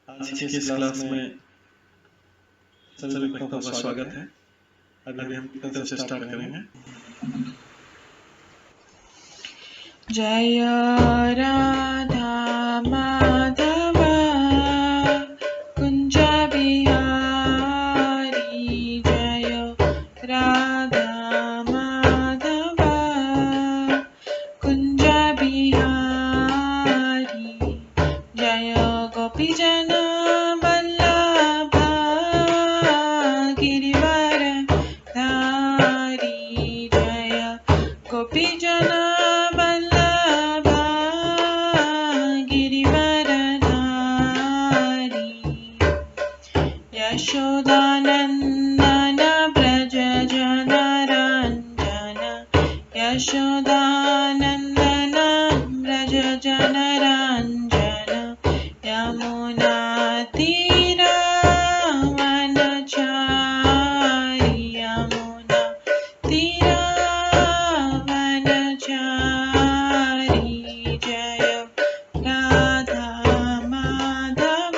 आज की इस क्लास में सभी भक्तों का स्वागत है। अभी हम कीर्तन से स्टार्ट करेंगे। जय राधा माधव कुंज बिहारी, जय राधा माधव कुंज बिहारी, जय गोपीजन वल्लभ गिरिवर धारी, जय गोपीजन वल्लभ गिरिवर धारी, यशोदानंदन व्रज जनरंजन, यशोदानंदन व्रज जनरंजन, यमुना तीरावनचारी, यमुना तीरावनचारी, जय राधा माधव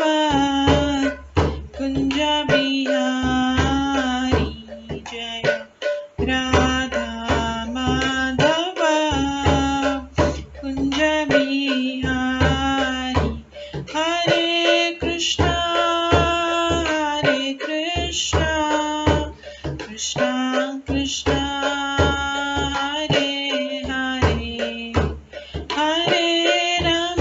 कुंज बिहारी, जय राधा माधव कुंज बिहारी, हरे कृष्णा कृष्णा कृष्णा हरे हरे, हरे राम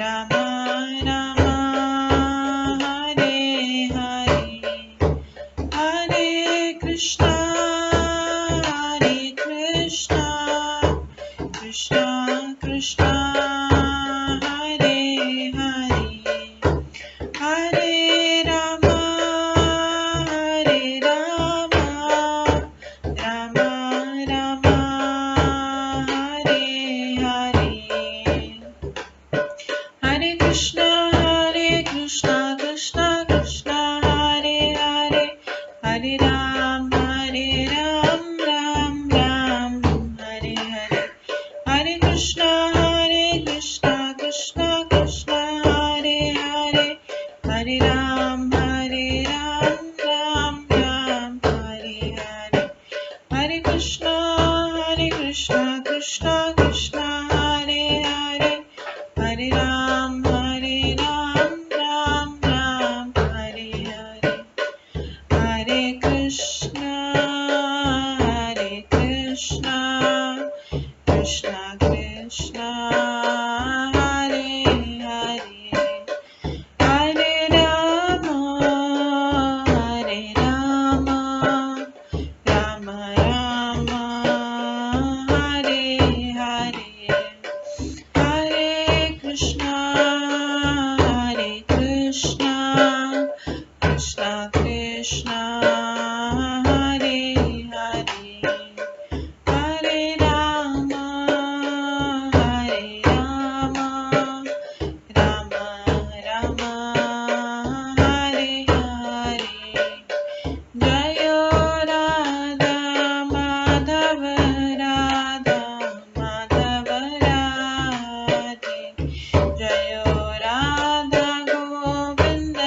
राम राम हरे हरे, हरे कृष्णा कृष्णा कृष्णा हरे हरे, हरे राम राम राम हरे हरे, हरे कृष्णा कृष्णा कृष्णा हरे हरे, हरे राम राम राम हरे हरे, हरे कृष्णा कृष्णा कृष्णा हरे हरे, हरे राम राम राम हरे हरे, हरे कृष्णा कृष्णा कृष्णा हरे हरे, हरे राम राम राम हरे हरे, हरे कृष्णा कृष्णा कृष्णा हरे हरे, हरे राम राम राम हरे हरे, हरे कृष्णा कृष्णा कृष्णा हरे हरे, हरे राम राम राम हरे हरे, जय राधा माधव राधे, जय राधा गोविंद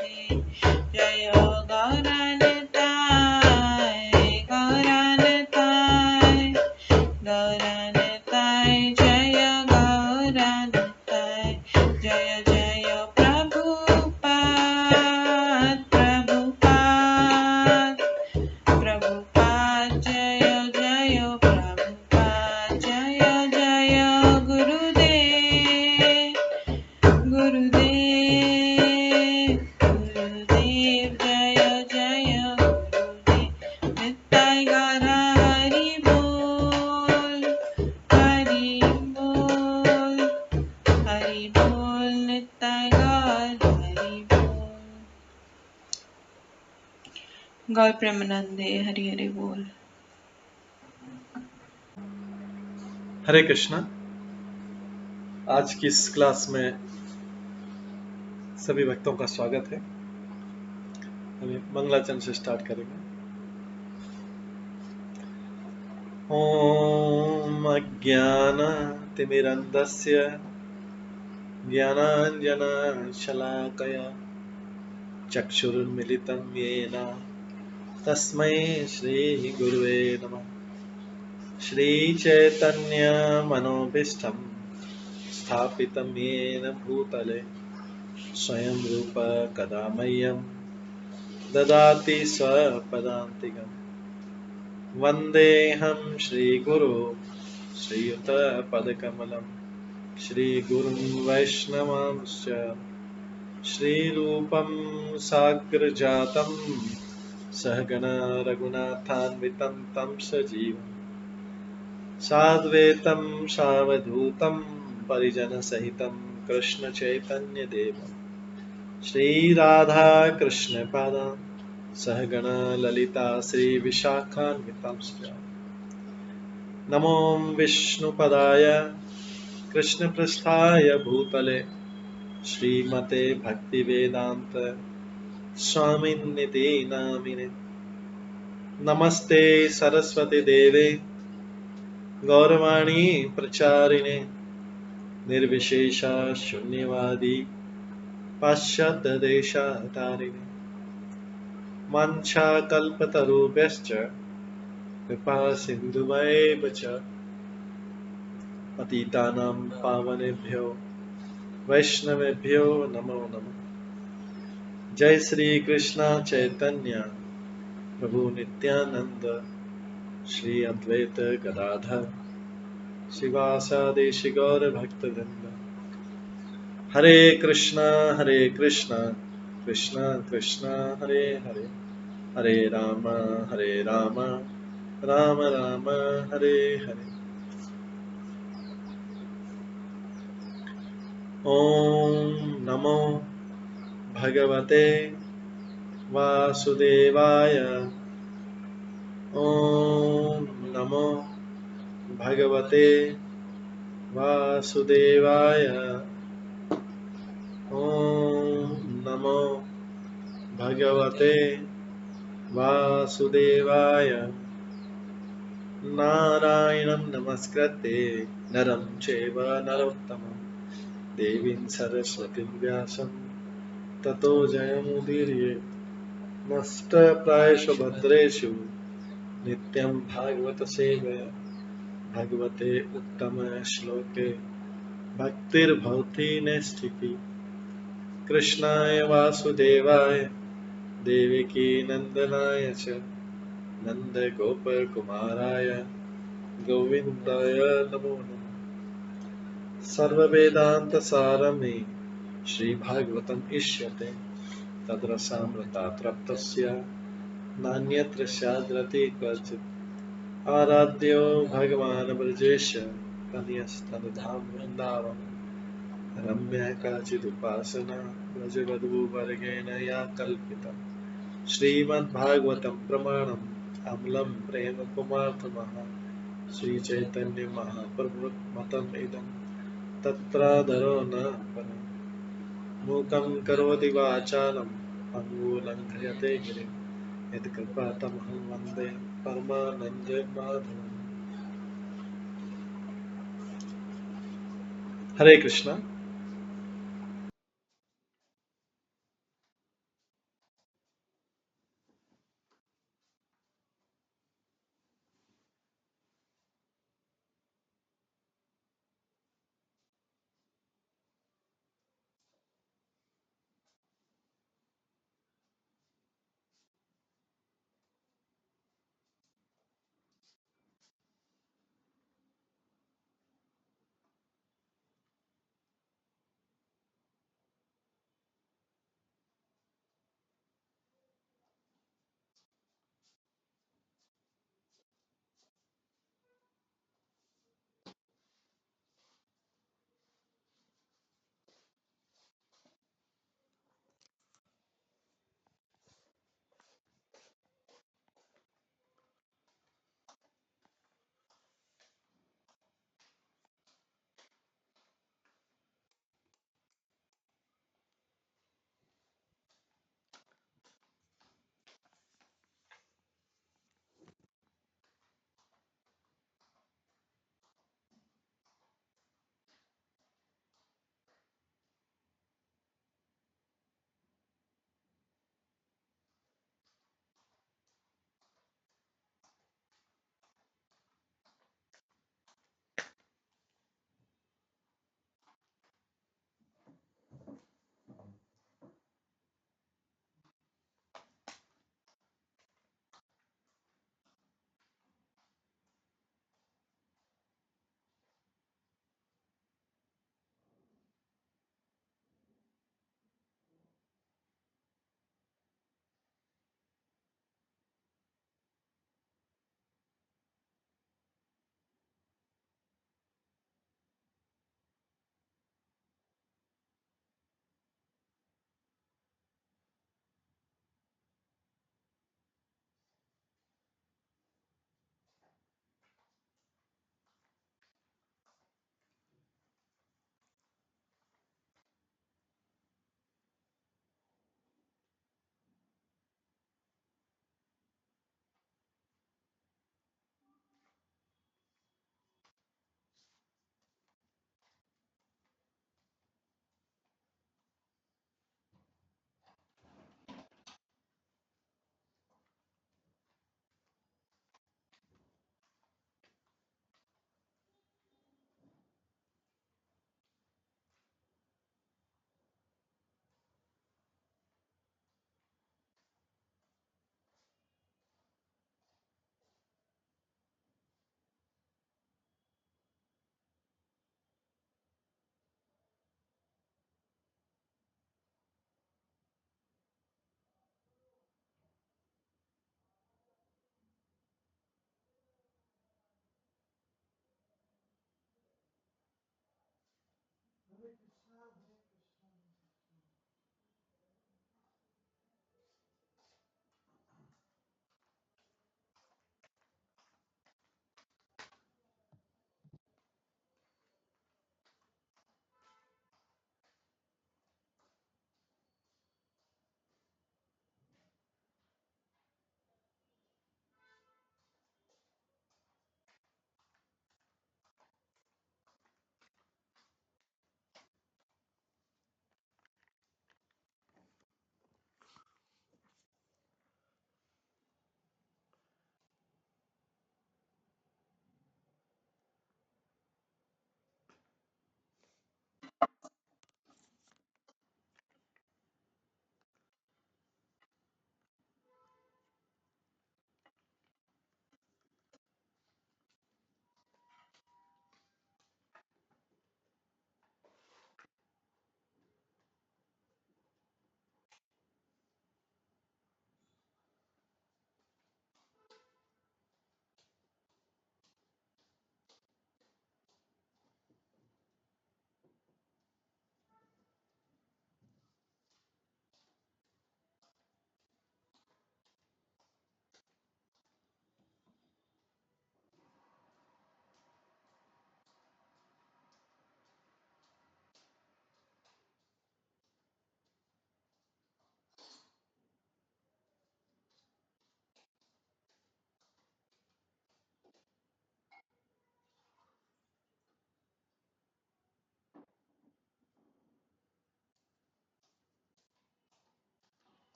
राधे, जय गौरनिताय जय गौरनिताय, जय जय प्रभुपाद जय जय प्रभुपाद, जय जय गुरुदेव जय जय गुरुदेव, नित्य गौर हरि बोल नित्य गौर हरि बोल। गौर प्रेमानंदे हरि हरि बोल। हरे कृष्णा। आज की इस क्लास में सभी भक्तों का स्वागत है। हम मंगलाचरण से स्टार्ट करेंगे। ॐ अज्ञानतिमिरन्धस्य ज्ञानाञ्जनशलाकया चक्षुरुन्मिलितं येन तस्मै श्रीगुरुवे नमः। श्रीचैतन्यमनोभीष्टं स्थापितं येन भूतले स्वयं रूप कदा मह्यं ददाति स्वपदान्तिकम्। वन्देऽहं श्रीगुरो श्रीयुतपदकमलं श्रीगुरुं वैष्णवांश्च श्रीरूपं साग्रजातं सहगण रघुनाथान्वितं तं सजीवं साद्वैतं सावधूतं परिजनसहितं कृष्णचैतन्यदेवं श्रीराधाकृष्णपादान् सहगण ललिता श्रीविशाखान्वितांश्च नमो विष्णुपदाय कृष्णपृष्ठाय भूतले श्रीमते भक्तिवेदान्त स्वामिन्निति नामिने। नमस्ते सरस्वती देवे गौरवाणी प्रचारिणे निर्विशेष शून्यवादी पाश्चात्यदेशतारिणे वाञ्छाकल्पतरुभ्यश्च कृपा सिन्धुभ्येव च पतितानां पावनेभ्यो वैष्णवेभ्यो नमो नमः। जय श्री कृष्ण चैतन्य प्रभु नित्यानंद श्री अद्वैत गदाधर शिवासादि गौर भक्तवृंद। हरे कृष्णा कृष्णा कृष्णा हरे हरे, हरे राम राम राम हरे हरे। ओम नमो भगवते वासुदेवाय। ओम नमो भगवते वासुदेवाय। ओम नमो भगवते वासुदेवाय। नारायणं नमस्कृत्य नरं चैव नरोत्तमं देवीं सरस्वतीं व्यासं ततो जयमुदीरये। नष्टप्रायेषु भद्रेषु नित्यं भागवत सेवया भगवते उत्तम श्लोके भक्तिर्भवति नैष्ठिकी। कृष्णाय वासुदेवाय देवकी नंदनाय च नन्दगोपकुमाराय गोविन्दाय नमो नमः। सर्ववेदान्तसारमे श्रीभागवतम् इष्यते तद्रसामृतात् नान्यत्र स्याद्रति क्वचित्। आराध्यो भगवान् ब्रजेश कन्यस्तनधाम वृन्दावन रम्या काचिदुपासना व्रजवधूवर्गेण या कल्पिता। श्रीमद्भागवतं प्रमाणम् अमलं प्रेमकुमार्थमः श्रीचैतन्यमहाप्रभुमतम् इदं तत्रादरो न परम्। मूकं करोति वाचालं पङ्गुलङ्घयते गिरिं यत्कृपातमहं वन्दे परमानन्दमाधवम्। हरे कृष्णा।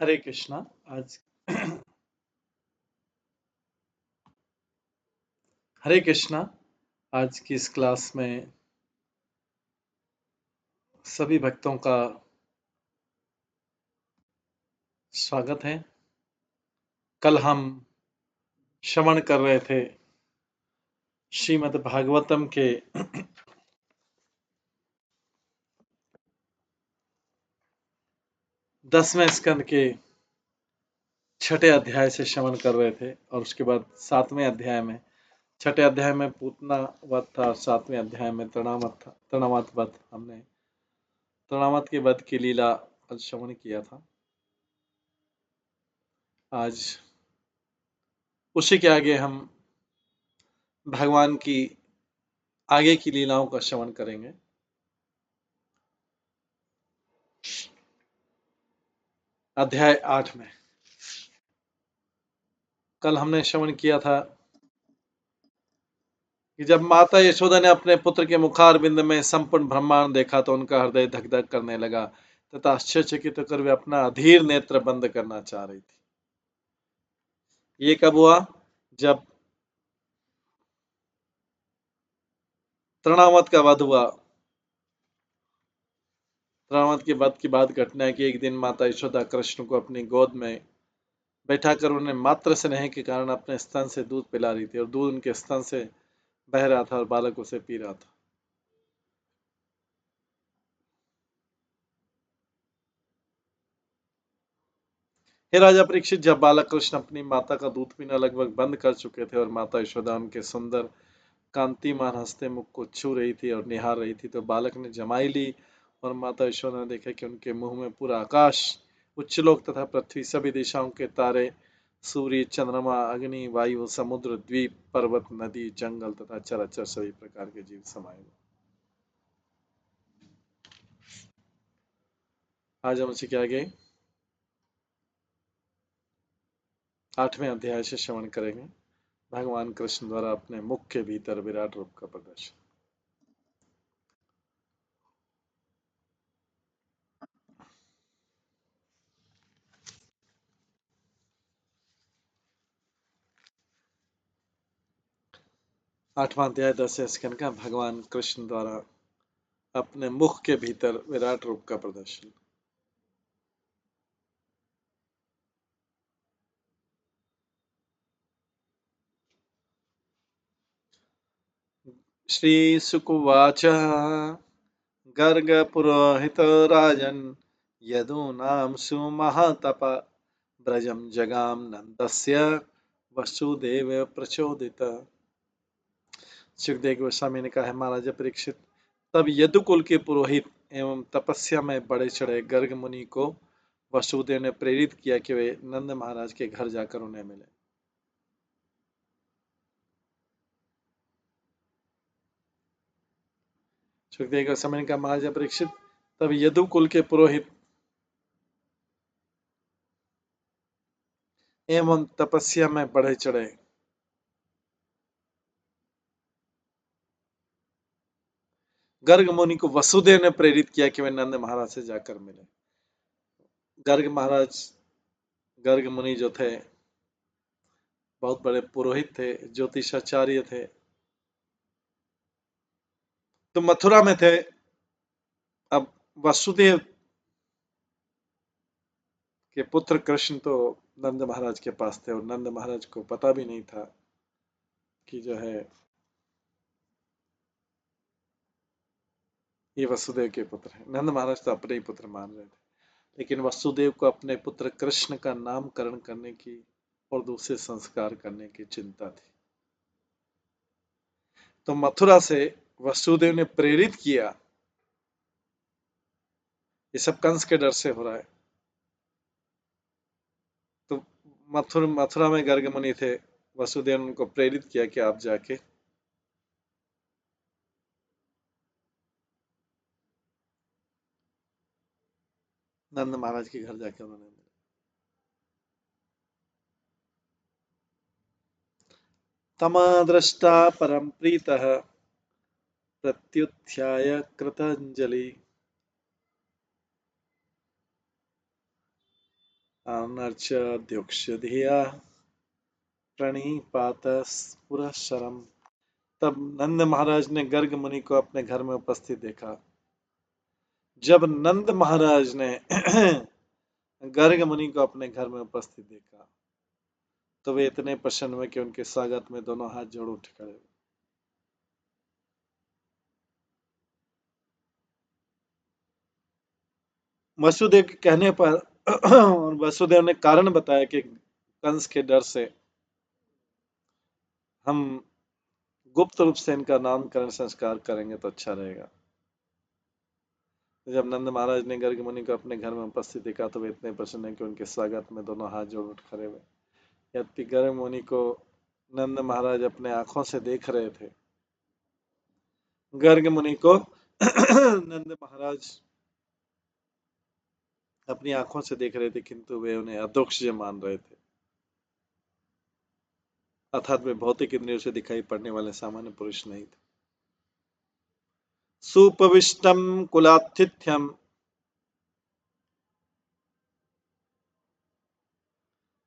हरे कृष्णा। आज हरे कृष्णा। आज की इस क्लास में सभी भक्तों का स्वागत है। कल हम श्रवण कर रहे थे श्रीमद् भागवतम के 10वें स्कंद के 6ठे अध्याय से श्रवण कर रहे थे और उसके बाद 7वें अध्याय में, 6ठे अध्याय में पूतना वध था और 7वें अध्याय में तृणावत वध। हमने तृणावत के वध की लीला आज श्रवण किया था। आज उसी के आगे हम भगवान की आगे की लीलाओं का श्रवण करेंगे। अध्याय 8 में कल हमने श्रवण किया था कि जब माता यशोदा ने अपने पुत्र के मुखारविंद में संपूर्ण ब्रह्मांड देखा तो उनका हृदय धक धक करने लगा तथा आश्चर्यचकित होकर वे अपना अधीर नेत्र बंद करना चाह रही थी। ये कब हुआ? जब तृणावत का वध हुआ। तृणावत के वध की बात घटना है कि एक दिन माता यशोदा कृष्ण को अपनी गोद में बैठाकर उन्हें मात्र स्नेह के कारण अपने स्तन से दूध पिला रही थी और दूध उनके स्तन से बह रहा था और बालक उसे पी रहा था। हे राजा परीक्षित, जब बालक कृष्ण अपनी माता का दूध पीना लगभग बंद कर चुके थे और माता यशोदा उनके सुंदर कांतिमान हंसते मुख को छू रही थी और निहार रही थी तो बालक ने जमाई ली और माता यशोदा ने देखा कि उनके मुंह में पूरा आकाश, उच्चलोक तथा पृथ्वी, सभी दिशाओं के तारे, सूर्य, चंद्रमा, अग्नि, वायु, समुद्र, द्वीप, पर्वत, नदी, जंगल तथा चराचर सभी प्रकार के जीव समाये हुए। आज हम उसी के आगे 8वें अध्याय से श्रवण करेंगे। भगवान कृष्ण द्वारा अपने मुख के भीतर विराट रूप का प्रदर्शन। आठवां अध्याय 10वें स्कंद का भगवान कृष्ण द्वारा अपने मुख के भीतर विराट रूप का प्रदर्शन। श्री सुकुवाच गर्ग पुरोहित राजन यदूनां सुमहातप ब्रजम जगाम नंदस्य वसुदेव प्रचोदित। सुखदेव गोस्वामी ने कहा है, महाराजा परीक्षित, तब यदुकुल के पुरोहित एवं तपस्या में बढ़े चढ़े गर्ग मुनि को वसुदेव ने प्रेरित किया कि वे नंद महाराज के घर जाकर उन्हें मिले। सुखदेव गोस्वामी ने कहा, महाराजा परीक्षित, तब यदुकुल के पुरोहित एवं तपस्या में बढ़े चढ़े गर्ग मुनि को वसुदेव ने प्रेरित किया कि वे नंद महाराज से जाकर मिले। गर्ग मुनि जो थे बहुत बड़े पुरोहित थे, ज्योतिषाचार्य थे, तो मथुरा में थे। अब वसुदेव के पुत्र कृष्ण तो नंद महाराज के पास थे और नंद महाराज को पता भी नहीं था कि जो है ये वसुदेव के पुत्र हैं। नंद महाराज तो अपने ही पुत्र मान रहे थे, लेकिन वसुदेव को अपने पुत्र कृष्ण का नामकरण करने की और दूसरे संस्कार करने की चिंता थी। तो मथुरा से वसुदेव ने प्रेरित किया। ये सब कंस के डर से हो रहा है। तो मथुरा में गर्ग मुनि थे। वसुदेव ने उनको प्रेरित किया कि आप जाके नंद महाराज के घर जाके उन्होंने मिला। तमा दृष्टा परम प्रीतः प्रत्युत्थाय कृतांजलि अनर्च्याद्योक्ष्य धिया प्रणिपात पुरःशरम। तब नंद महाराज ने गर्ग मुनि को अपने घर में उपस्थित देखा। जब नंद महाराज ने गर्ग मुनि को अपने घर में उपस्थित देखा तो वे इतने प्रसन्न हुए कि उनके स्वागत में दोनों हाथ जोड़ उठ खड़े। वसुदेव के कहने पर वसुदेव ने कारण बताया कि कंस के डर से हम गुप्त रूप से इनका नामकरण संस्कार करेंगे तो अच्छा रहेगा। जब नंद महाराज ने गर्ग मुनि को अपने घर में उपस्थित देखा तो वे इतने प्रसन्न है कि उनके स्वागत में दोनों हाथ जोड़ उठ खड़े हुए। यद्यपि गर्ग मुनि को नंद महाराज अपने आंखों से देख रहे थे, गर्ग मुनि को नंद महाराज अपनी आंखों से देख रहे थे, किंतु वे उन्हें अदोक्ष्य मान रहे थे, अर्थात वे भौतिक इंद्रियों से दिखाई पड़ने वाले सामान्य पुरुष नहीं थे। सुपविष्टम कुलातिथ्यम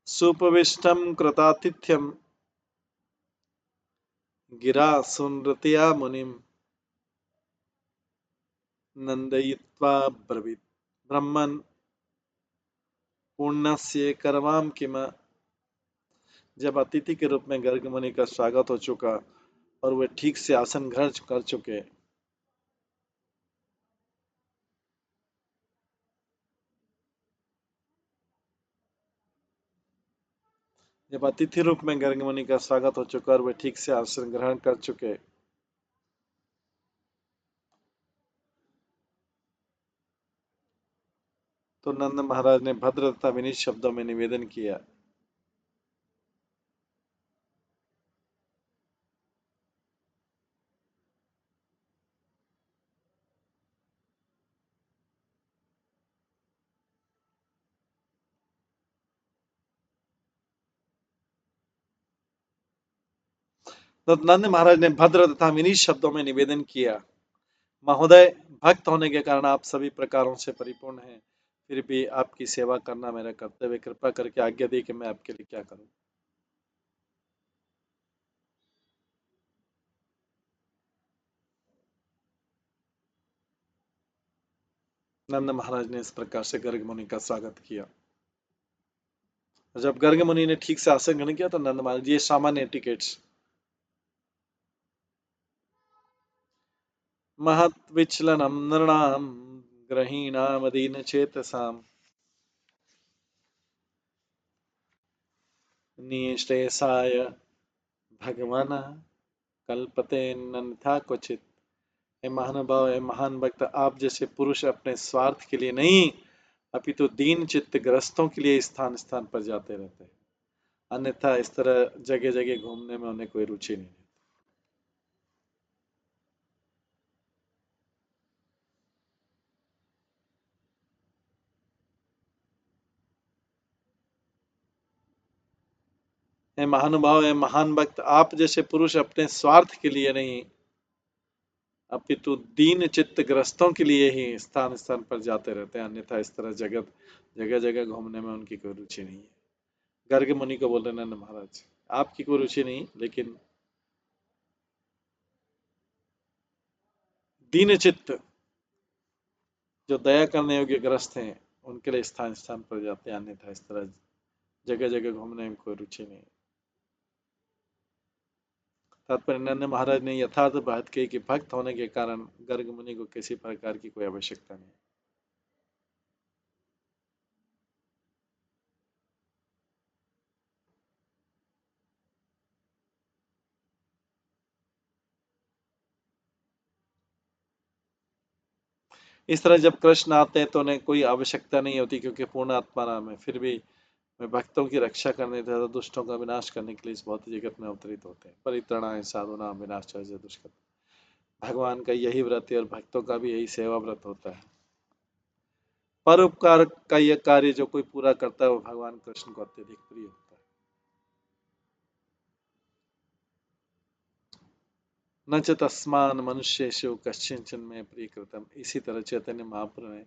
सुपविष्टम कृतातिथ्यम गिरा सुनृत्या मुनिम नंदयित्वा ब्रवीत ब्रह्मन् पुण्यस्य कर्माम किम। जब अतिथि के रूप में गर्ग मुनि का स्वागत हो चुका और वे ठीक से आसन ग्रहण कर चुके, जब अतिथि रूप में गर्ग मुनि का स्वागत हो चुका और वे ठीक से आसन ग्रहण कर चुके, तो नंद महाराज ने भद्र तथा विनीत शब्दों में निवेदन किया। तो नंद महाराज ने भद्र तथा विनीत शब्दों में निवेदन किया, महोदय, भक्त होने के कारण आप सभी प्रकारों से परिपूर्ण हैं, फिर भी आपकी सेवा करना मेरा कर्तव्य, कृपा करके आज्ञा दी कि मैं आपके लिए क्या करूं। नंद महाराज ने इस प्रकार से गर्ग मुनि का स्वागत किया। जब गर्ग मुनि ने ठीक से आसन ग्रहण किया तो नंद महाराज, ये सामान्य एटिकेट्स, महत विचलनम नृणाम ग्रहीणामदीन चेतसाम निश्रेयसाय भगवान कल्पते नन्था क्वचित। हे महानुभाव, हे महान भक्त, आप जैसे पुरुष अपने स्वार्थ के लिए नहीं अपितु दीन चित्त ग्रस्तों के लिए स्थान स्थान पर जाते रहते हैं, अन्यथा इस तरह जगह जगह घूमने में उन्हें कोई रुचि नहीं। हे महानुभाव, हे महान भक्त, आप जैसे पुरुष अपने स्वार्थ के लिए नहीं अपितु दीन चित्त ग्रस्तों के लिए ही स्थान स्थान पर जाते रहते हैं, अन्यथा इस तरह जगह जगह घूमने में उनकी कोई रुचि नहीं है। गर्ग मुनि को बोल रहे नंद महाराज, आपकी कोई रुचि नहीं, लेकिन दीन चित्त जो दया करने योग्य ग्रस्त हैं उनके लिए स्थान स्थान पर जाते हैं, अन्यथा इस तरह जगह जगह घूमने में कोई रुचि नहीं। तात्पर्य, नंद महाराज ने यथार्थ बात कही कि भक्त होने के कारण गर्ग मुनि को किसी प्रकार की कोई आवश्यकता नहीं। इस तरह जब कृष्ण आते हैं तो उन्हें कोई आवश्यकता नहीं होती, क्योंकि पूर्ण आत्मा नाम है, फिर भी वे भक्तों की रक्षा करने तथा दुष्टों का विनाश करने के लिए इस भौतिक जगत में अवतरित होते हैं। परित्रणाय साधूनां विनाशाय दुष्कृत, भगवान का यही व्रत है और भक्तों का भी यही सेवा व्रत होता है। परोपकार का यह कार्य जो कोई पूरा करता है वो भगवान कृष्ण को अत्यधिक प्रिय होता है। न च तस्मान मनुष्येषु कश्चिंचन में प्रिय कृतम, इसी तरह चैतन्य महाप्रभु ने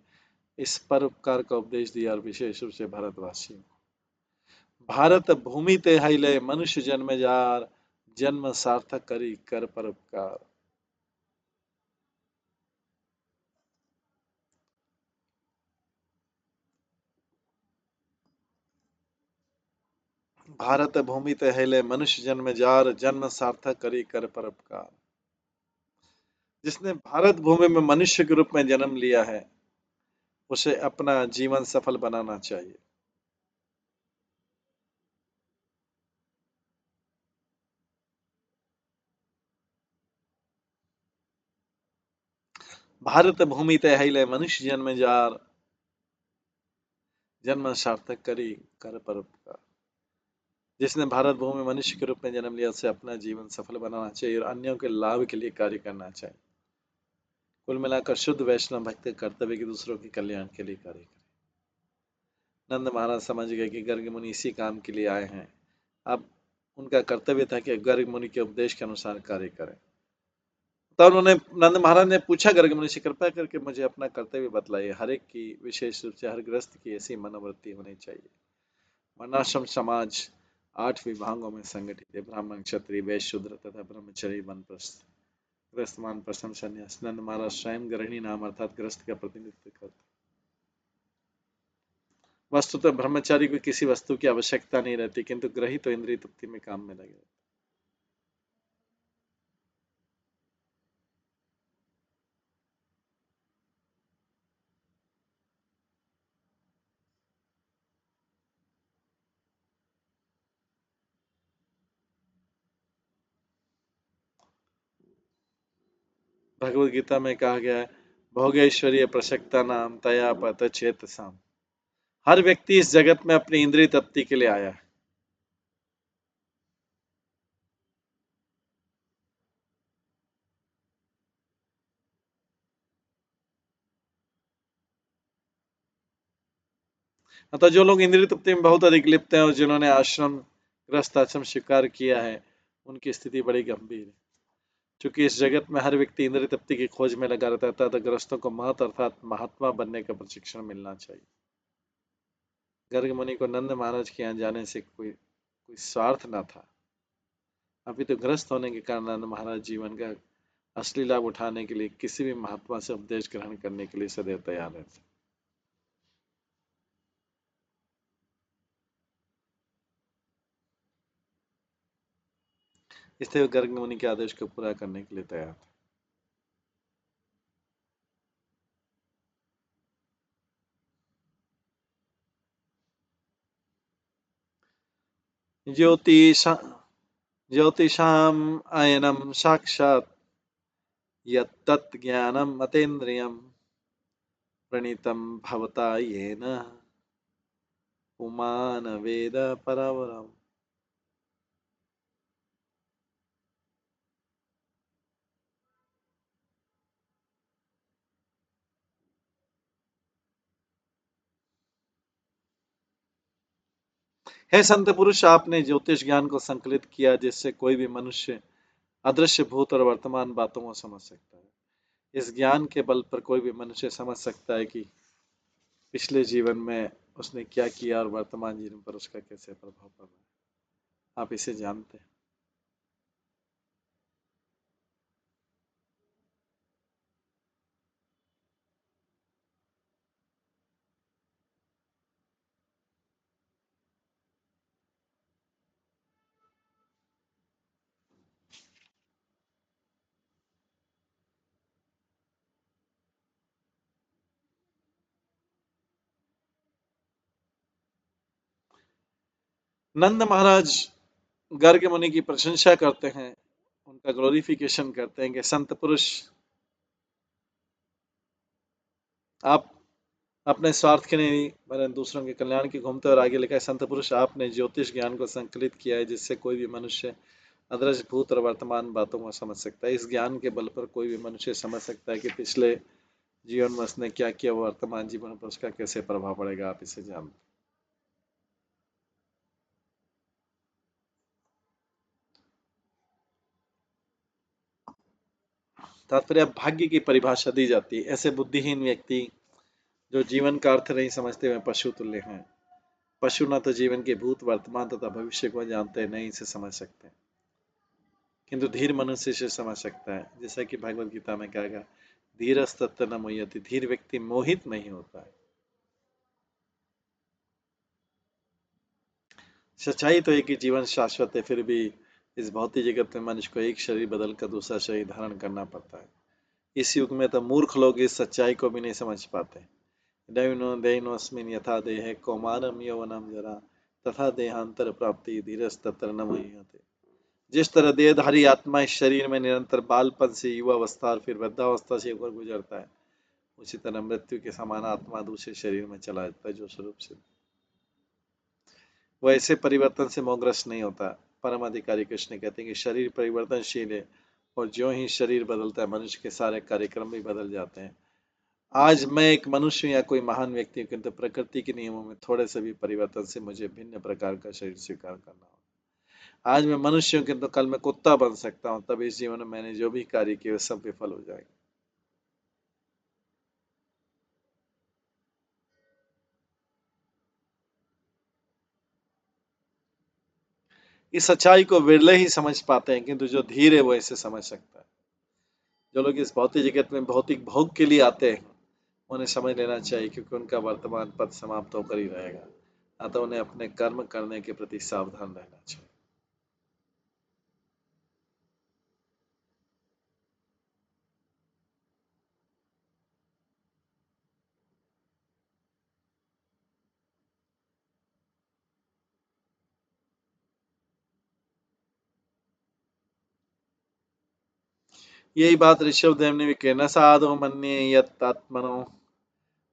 इस परोपकार का उपदेश दिया, और विशेष रूप से भारतवासियों को। भारत भूमि ते हिले मनुष्य जन्म जार, जन्म सार्थक करी कर परोपकार। भारत भूमि ते हिले मनुष्य जन्म जार, जन्म सार्थक करी कर परोपकार। जिसने भारत भूमि में मनुष्य के रूप में जन्म लिया है, उसे अपना जीवन सफल बनाना चाहिए। भारत भूमि ते हिले मनुष्य जन्म जार, जन्म सार्थक करी कर परोपकार। जिसने भारत भूमि में मनुष्य के रूप में जन्म लिया, उसे अपना जीवन सफल बनाना चाहिए और अन्यों के लाभ के लिए कार्य करना चाहिए। कुल मिलाकर शुद्ध वैष्णव भक्त कर्तव्य की दूसरों के कल्याण के लिए कार्य करें। नंद महाराज समझ गए कि गर्ग मुनि इसी काम के लिए आए हैं। अब उनका कर्तव्य था कि गर्ग मुनि के उपदेश के अनुसार कार्य करें। तो उन्होंने, नंद महाराज ने पूछा गर्ग मुनि से, कृपया करके मुझे अपना कर्तव्य बतलाइए। हर एक की, विशेष रूप से हर गृहस्थ की ऐसी मनोवृत्ति होनी चाहिए। वर्णाश्रम समाज 8 विभागों में संगठित है, ब्राह्मण, क्षत्रिय, वैश्य, शूद्र तथा ब्रह्मचर्य, वानप्रस्थ, ग्रस्तमान, प्रसन्न, संन्यास। नंद महाराज स्वयं गृहिणी नाम अर्थात ग्रस्त का प्रतिनिधित्व करते। वस्तुतः ब्रह्मचारी को किसी वस्तु की आवश्यकता नहीं रहती, किंतु ग्रही तो इंद्रिय तृप्ति में काम में लगे। भगवद गीता में कहा गया है, भोगेश्वरीय प्रसक्ता नाम तया पत चेत साम। हर व्यक्ति इस जगत में अपनी इंद्रिय तृप्ति के लिए आया है। अतः जो लोग इंद्रिय तृप्ति में बहुत अधिक लिप्त हैं और जिन्होंने आश्रम, ग्रस्त आश्रम स्वीकार किया है, उनकी स्थिति बड़ी गंभीर है। चूंकि इस जगत में हर व्यक्ति इंद्रिय तृप्ति की खोज में लगा रहता था, तो ग्रस्तों को महत अर्थात महात्मा बनने का प्रशिक्षण मिलना चाहिए। गर्ग मुनि को नंद महाराज के यहाँ जाने से कोई स्वार्थ न था। अभी तो ग्रस्त होने के कारण नंद महाराज जीवन का असली लाभ उठाने के लिए किसी भी महात्मा से उपदेश ग्रहण करने के लिए सदैव तैयार रहते। इसलिए वे गर्ग मुनि के आदेश को पूरा करने के लिए तैयार थे। ज्योतिषाम आयनम साक्षात यत्तत् ज्ञानम अतेन्द्रियम प्रणीतम भवता येन पुमान वेद परावरम। हे संत पुरुष, आपने ज्योतिष ज्ञान को संकलित किया, जिससे कोई भी मनुष्य अदृश्य भूत और वर्तमान बातों को समझ सकता है। इस ज्ञान के बल पर कोई भी मनुष्य समझ सकता है कि पिछले जीवन में उसने क्या किया और वर्तमान जीवन पर उसका कैसे प्रभाव पड़ रहा है। आप इसे जानते हैं। नंद महाराज गर्ग मुनि की प्रशंसा करते हैं, उनका ग्लोरिफिकेशन करते हैं कि संत पुरुष, आप अपने स्वार्थ के लिए नहीं, वरन दूसरों के कल्याण के घूमते। और आगे लिखा है, संत पुरुष, आपने ज्योतिष ज्ञान को संकलित किया है, जिससे कोई भी मनुष्य अदृश्य भूत और वर्तमान बातों को समझ सकता है। इस ज्ञान के बल पर कोई भी मनुष्य समझ सकता है कि पिछले जीवन में उसने क्या किया, वर्तमान जीवन पर उसका कैसे प्रभाव पड़ेगा। आप इसे जानते। तात्पर्य, भाग्य की परिभाषा दी जाती है। ऐसे बुद्धिहीन व्यक्ति जो जीवन का अर्थ नहीं समझते हुए पशु तुल्य हैं। पशु न तो जीवन के भूत वर्तमान तथा भविष्य को जानते हैं, नहीं इसे समझ सकते, किंतु धीर मनुष्य इसे समझ सकता है। जैसा कि भगवत गीता में कहा गया, धीरस्तत्र न मुह्यति, धीर व्यक्ति मोहित नहीं होता है। सच्चाई तो है कि जीवन शाश्वत है, फिर भी इस भौतिक जगत में मनुष्य को एक शरीर बदल कर दूसरा शरीर धारण करना पड़ता है। इस युग में तो मूर्ख लोग इस सच्चाई को भी नहीं समझ पाते। दैनो दैनोस्मिन यथा देहे कौमारम यौवनम जरा तथा देहांतर प्राप्ति धीरस्तत्र न मुह्यते। जिस तरह देहधारी आत्मा इस शरीर में निरंतर बालपन से युवावस्था और फिर वृद्धावस्था से होकर गुजरता है, उसी तरह मृत्यु के समान आत्मा दूसरे शरीर में चला जाता है जो स्वरूप से वह ऐसे परिवर्तन से मोहग्रस्त नहीं होता। परम अधिकारी कृष्ण कहते हैं कि शरीर परिवर्तनशील है और जो ही शरीर बदलता है मनुष्य के सारे कार्यक्रम भी बदल जाते हैं। आज मैं एक मनुष्य या कोई महान व्यक्ति हूं, किंतु प्रकृति के नियमों में थोड़े से भी परिवर्तन से मुझे भिन्न प्रकार का शरीर स्वीकार करना होगा। आज मैं मनुष्य हूं, किंतु कल मैं कुत्ता बन सकता हूं, तब इस जीवन में मैंने जो भी कार्य किए वे सब विफल हो जाएंगे। इस सच्चाई को विरले ही समझ पाते हैं, किंतु जो धीर है वो इसे समझ सकता है। जो लोग इस भौतिक जगत में भौतिक भोग के लिए आते हैं उन्हें समझ लेना चाहिए, क्योंकि उनका वर्तमान पद समाप्त होकर ही रहेगा। अतः उन्हें अपने कर्म करने के प्रति सावधान रहना चाहिए। यही बात ऋषभदेव ने भी कही, न साधु मन्ये यत् आत्मनो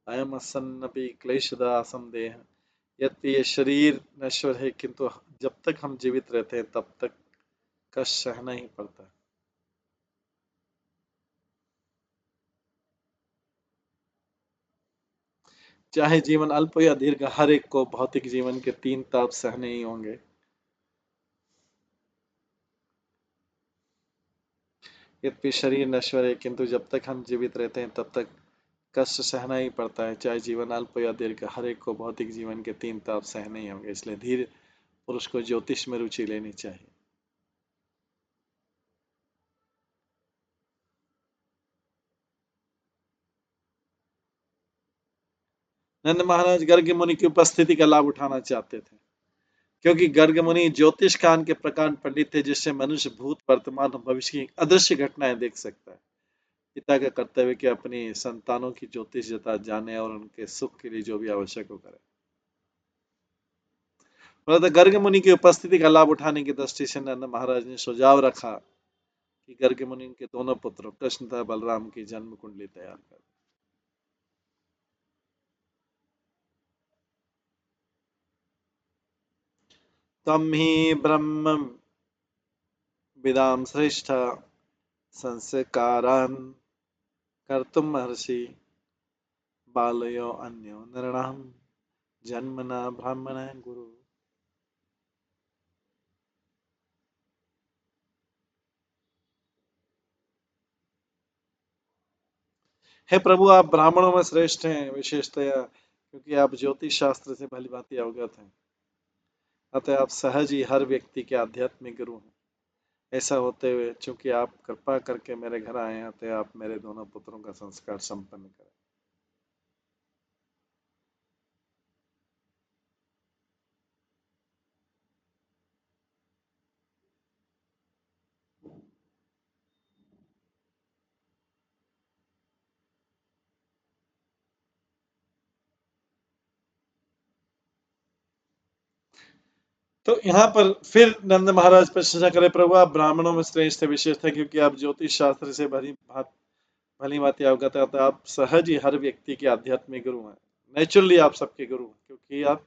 अयमसन्नपि क्लेशदा संदेह। यद्यपि ये शरीर नश्वर है, किंतु जब तक हम जीवित रहते हैं तब तक कष्ट सहना ही पड़ता है। चाहे जीवन अल्प या दीर्घ, हर एक को भौतिक जीवन के तीन ताप सहने ही होंगे। यद्यपि शरीर नश्वर है, किंतु जब तक हम जीवित रहते हैं तब तक कष्ट सहना ही पड़ता है। चाहे जीवन अल्प या दीर्घ, हर एक को भौतिक जीवन के तीन ताप सहने ही होंगे। इसलिए धीर पुरुष को ज्योतिष में रुचि लेनी चाहिए। नंद महाराज गर्ग मुनि की उपस्थिति का लाभ उठाना चाहते थे, क्योंकि गर्ग मुनि ज्योतिष कान के प्रकांड पंडित थे, जिससे मनुष्य भूत वर्तमान और भविष्य की अदृश्य घटनाएं देख सकता है। पिता का कर्तव्य कि अपनी संतानों की ज्योतिष जता जाने और उनके सुख के लिए जो भी आवश्यक हो करे। परंतु गर्ग मुनि की उपस्थिति का लाभ उठाने की दृष्टि से नंद महाराज ने सुझाव रखा कि गर्ग मुनि के दोनों पुत्रों कृष्ण तथा बलराम की जन्म कुंडली तैयार कर। तम ही ब्रह्म विदाम श्रेष्ठ संस्कारान कर्तुम महर्षि बालयो अन्यो नृणाम जन्मना ब्राह्मण गुरु। हे प्रभु, आप ब्राह्मणों में श्रेष्ठ हैं, विशेषतया क्योंकि आप ज्योतिष शास्त्र से भली भांति अवगत हैं। अतः आप सहज ही हर व्यक्ति के आध्यात्मिक गुरु हैं। ऐसा होते हुए चूंकि आप कृपा करके मेरे घर आए हैं, अतः आप मेरे दोनों पुत्रों का संस्कार संपन्न करें। तो यहाँ पर फिर नंद महाराज प्रशंसा करे, प्रभु आप ब्राह्मणों में श्रेष्ठ विशेष है, क्योंकि आप ज्योतिष शास्त्र से भली भांति अवगत है। तो आप सहज ही हर व्यक्ति के आध्यात्मिक गुरु हैं। नेचुरली आप सबके गुरु हैं, क्योंकि आप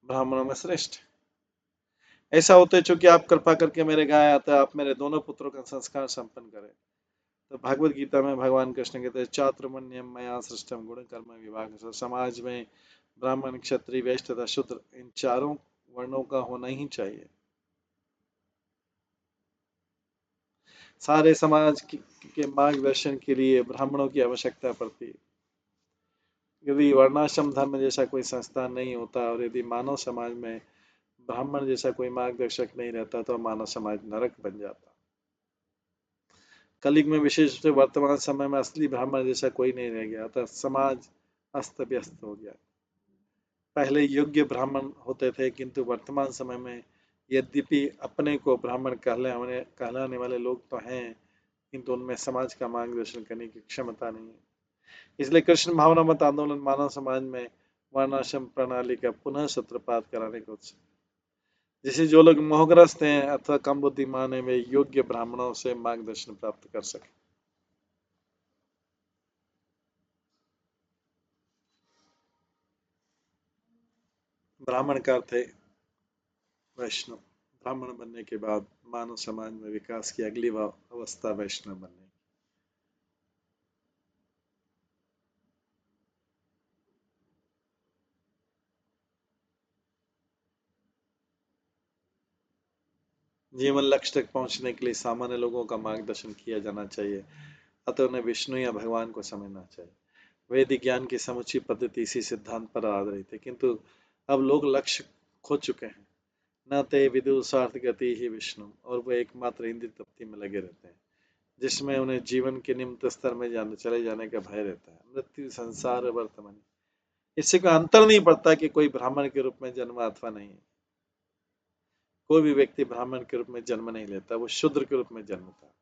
ब्राह्मणों में श्रेष्ठ हैं। ऐसा होते है चूंकि आप कृपा करके मेरे गाय आता है, आप मेरे दोनों पुत्रों का संस्कार संपन्न करें। तो भगवत गीता में भगवान कृष्ण कहते हैं, चातुर्मण्यम मया सृष्टम गुण कर्म विभाग। समाज में ब्राह्मण क्षत्रिय वैश्य तथा शूद्र इन चारों वर्णों का होना ही चाहिए। सारे समाज के मार्गदर्शन के लिए ब्राह्मणों की आवश्यकता पड़ती है। यदि वर्णाश्रम धर्म जैसा कोई संस्थान नहीं होता और यदि मानव समाज में ब्राह्मण जैसा कोई मार्गदर्शक नहीं रहता तो मानव समाज नरक बन जाता। कलयुग में विशेष रूप से वर्तमान समय में असली ब्राह्मण जैसा कोई नहीं रह गया, अतः समाज अस्त व्यस्त हो गया। पहले योग्य ब्राह्मण होते थे, किंतु वर्तमान समय में यद्यपि अपने को ब्राह्मण कहलाने वाले लोग तो हैं, किंतु उनमें समाज का मार्गदर्शन करने की क्षमता नहीं है। इसलिए कृष्ण भावना मत आंदोलन मानव समाज में वर्णाश्रम प्रणाली का पुनः सूत्रपात कराने को उत्सुक। जिसे जो लोग मोहग्रस्त हैं अथवा कम बुद्धिमान है, वे योग्य ब्राह्मणों से मार्गदर्शन प्राप्त कर सके। ब्राह्मण का अर्थ है वैष्णव। ब्राह्मण बनने के बाद मानव समाज में विकास की अगली अवस्था वैष्णव बनने। जीवन लक्ष्य तक पहुंचने के लिए सामान्य लोगों का मार्गदर्शन किया जाना चाहिए, अतः उन्हें विष्णु या भगवान को समझना चाहिए। वैदिक ज्ञान की समुची पद्धति इसी सिद्धांत पर आधारित है, किंतु अब लोग लक्ष्य खो चुके हैं। न ते विदुषार्थ गति ही विष्णु, और वे एकमात्र इंद्रिय तृप्ति में लगे रहते हैं, जिसमें उन्हें जीवन के निम्न स्तर में चले जाने का भय रहता है। मृत्यु, संसार, वर्तमान, इससे कोई अंतर नहीं पड़ता कि कोई ब्राह्मण के रूप में जन्मा अथवा नहीं। कोई भी व्यक्ति ब्राह्मण के रूप में जन्म नहीं लेता, वो शूद्र के रूप में जन्मता है।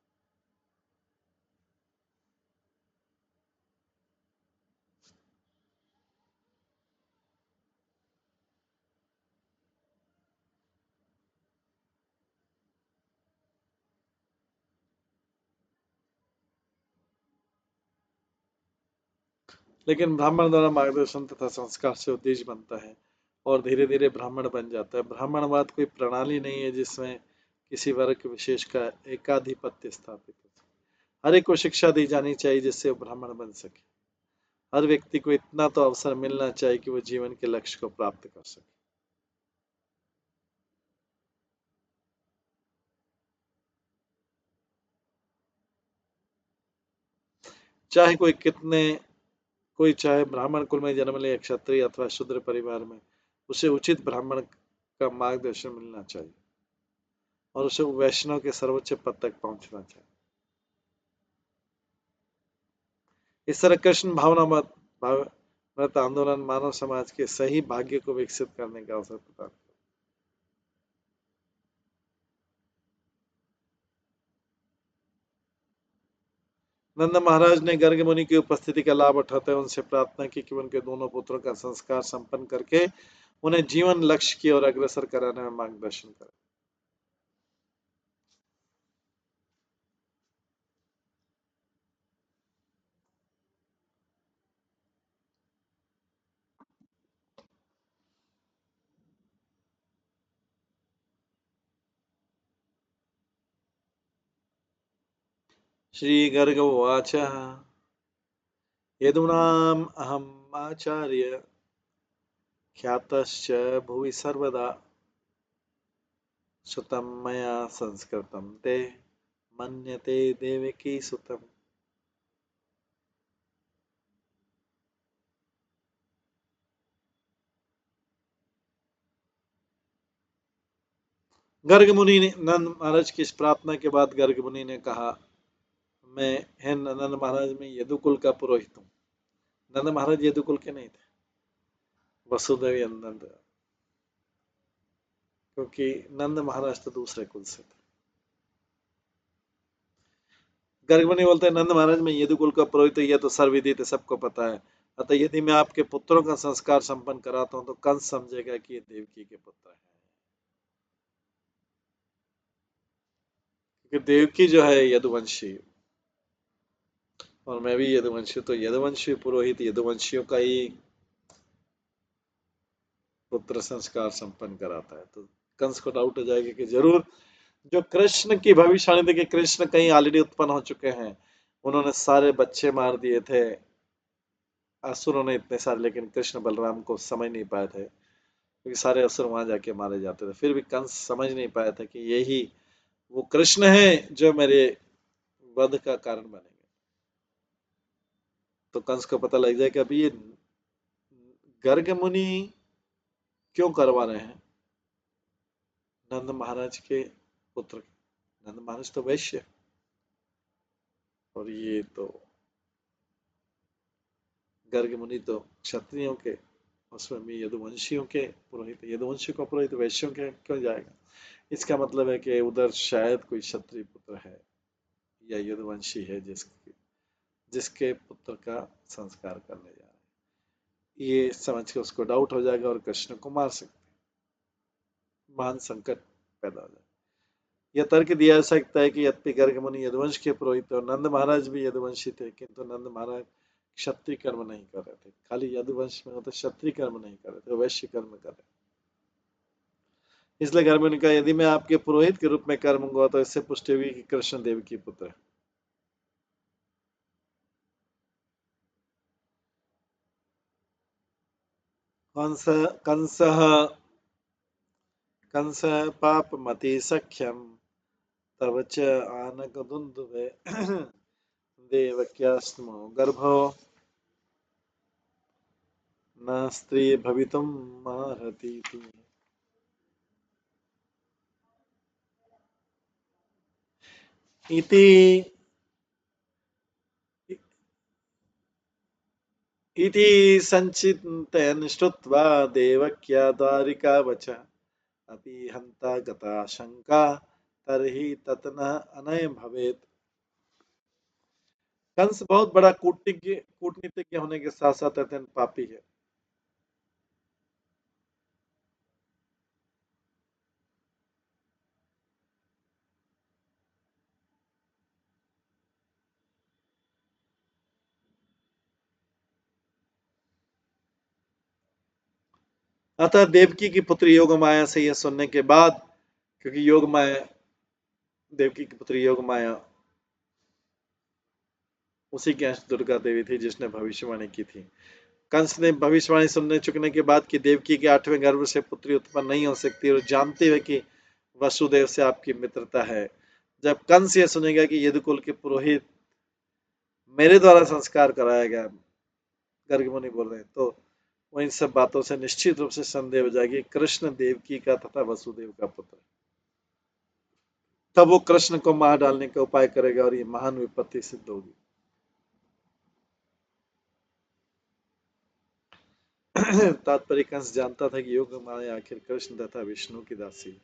लेकिन ब्राह्मण द्वारा मार्गदर्शन तथा संस्कार से उद्देश्य बनता है और धीरे धीरे ब्राह्मण बन जाता है। ब्राह्मणवाद कोई प्रणाली नहीं है जिसमें किसी वर्ग विशेष का एकाधिपत्य स्थापित हो। हर एक को शिक्षा दी जानी चाहिए जिससे वो ब्राह्मण बन सके। हर व्यक्ति को इतना तो अवसर मिलना चाहिए कि वो जीवन के लक्ष्य को प्राप्त कर सके। चाहे कोई चाहे ब्राह्मण कुल में जन्म ले, क्षत्रिय अथवा शूद्र परिवार में, उसे उचित ब्राह्मण का मार्गदर्शन मिलना चाहिए और उसे वैष्णव के सर्वोच्च पद तक पहुंचना चाहिए। इस तरह कृष्ण भावनामत आंदोलन मानव समाज के सही भाग्य को विकसित करने का अवसर प्रदान किया। नंद महाराज ने गर्ग मुनि की उपस्थिति का लाभ उठाते हुए उनसे प्रार्थना की कि उनके दोनों पुत्रों का संस्कार संपन्न करके उन्हें जीवन लक्ष्य की ओर अग्रसर कराने में मार्गदर्शन करें। श्री गर्ग उवाच यदूनाम् अहम् आचार्य ख्यातश्च भुवि सर्वदा सुतं मया संस्कृतं ते मन्यते देवकी सुतम्। गर्ग मुनि ने नंद महाराज की इस प्रार्थना के बाद गर्ग मुनि ने कहा, मैं है नंद महाराज में यदुकुल का पुरोहित हूँ। नंद महाराज यदुकुल के नहीं थे, वसुदेव नंद, क्योंकि नंद महाराज तो दूसरे कुल से थे। गर्ग मुनि बोलते हैं, नंद महाराज में यदुकुल का पुरोहित, यह तो सर्वविदित सबको पता है। अतः यदि मैं आपके पुत्रों का संस्कार संपन्न कराता हूँ तो कंस समझेगा कि ये देवकी के पुत्र हैं, क्योंकि देवकी जो है यदुवंशी और मैं भी यदुवंशी, तो यदुवंशी पुरोहित यदुवंशियों का ही पुत्र संस्कार संपन्न कराता है। तो कंस को डाउट हो जाएगा कि जरूर जो कृष्ण की भविष्यवाणी थी कि कृष्ण कहीं ऑलरेडी उत्पन्न हो चुके हैं, उन्होंने सारे बच्चे मार दिए थे असुरों ने इतने सारे, लेकिन कृष्ण बलराम को समझ नहीं पाए थे क्योंकि सारे असुर वहां जाके मारे जाते थे। फिर भी कंस समझ नहीं पाया था कि यही वो कृष्ण है जो मेरे वध का कारण बनेंगे। तो कंस को पता लग जाए कि अभी ये गर्ग मुनि क्यों करवा रहे हैं? नंद महाराज के पुत्र। नंद महाराज तो वैश्य और ये तो गर्ग मुनि तो क्षत्रियों के, उसमें भी यदुवंशियों के पुरोहित, यदुवंशियों का पुरोहित वैश्यों के क्यों जाएगा? इसका मतलब है कि उधर शायद कोई क्षत्रिय पुत्र है या यदुवंशी है जिसके जिसके पुत्र का संस्कार करने जा रहे हैं। ये समझ के उसको डाउट हो जाएगा और कृष्ण को मार सकते, महान संकट पैदा हो जाएगा। यह तर्क दिया जा सकता है कि यद्यपि गर्ग मुनि यदुवंश के पुरोहित और नंद महाराज भी यदुवंशी थे, किंतु नंद महाराज क्षत्रिय कर्म नहीं कर रहे थे। खाली यदुवंश में होते क्षत्रिय कर्म नहीं कर रहे थे, वैश्य कर्म कर रहे थे। इसलिए गर्ग मुनि कहा, यदि मैं आपके पुरोहित के रूप में कर्म हुआ तो इससे पुष्टि हुई कि कृष्ण देव की पुत्र है। कंस कंसः कंस पापमति सख्यम तव च आनकदुन्दुभे देवक्यास्मो गर्भो न स्त्री भवितुं मारतीति। इति इति संचिन्तयन् श्रुत्वा देवक्या द्वारिकावच अपि हन्ता गता शंका तर्हि तत् न अनय भवेत्। कंस बहुत बड़ा कूटनीतिज्ञ होने के साथ साथ अत्यंत पापी है। अतः देवकी की पुत्री योगमाया से यह सुनने के बाद, क्योंकि योगमाया, देवकी की पुत्री योगमाया उसी की अंश दुर्गा देवी थी जिसने भविष्यवाणी की थी। कंस ने भविष्यवाणी सुनने चुकने के बाद कि देवकी के 8वें गर्भ से पुत्री उत्पन्न नहीं हो सकती और जानते हुए कि वसुदेव से आपकी मित्रता है, जब कंस यह सुनेगा कि यदुकुल के पुरोहित मेरे द्वारा संस्कार कराया गया, गर्ग मुनि बोल रहे हैं, तो वो इन सब बातों से निश्चित रूप से संदेह हो जाएगी कृष्ण देवकी का तथा वसुदेव का पुत्र। तब वो कृष्ण को मार डालने का उपाय करेगा और ये महान विपत्ति सिद्ध होगी। तात्पर्य, कंस जानता था कि योग माया आखिर कृष्ण तथा विष्णु की दासी।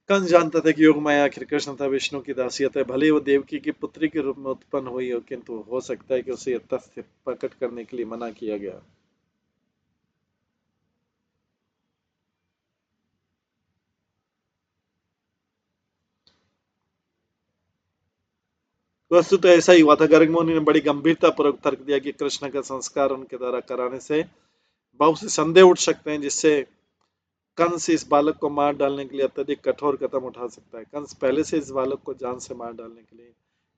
कंस जानता था कि योग माया आखिर कृष्ण तथा विष्णु की दासियत है। भले वो देवकी की पुत्री के रूप में उत्पन्न हुई हो, किंतु हो सकता है कि उसे यह तथ्य प्रकट करने के लिए मना किया गया। वस्तु तो ऐसा ही हुआ था। गर्ग मुनि ने बड़ी गंभीरता पूर्वक तर्क दिया कि कृष्ण का संस्कार उनके द्वारा कराने से बहुत से संदेह उठ सकते हैं, जिससे कंस इस बालक को मार डालने के लिए अत्यधिक कठोर कदम उठा सकता है। कंस पहले से इस बालक को जान से मार डालने के लिए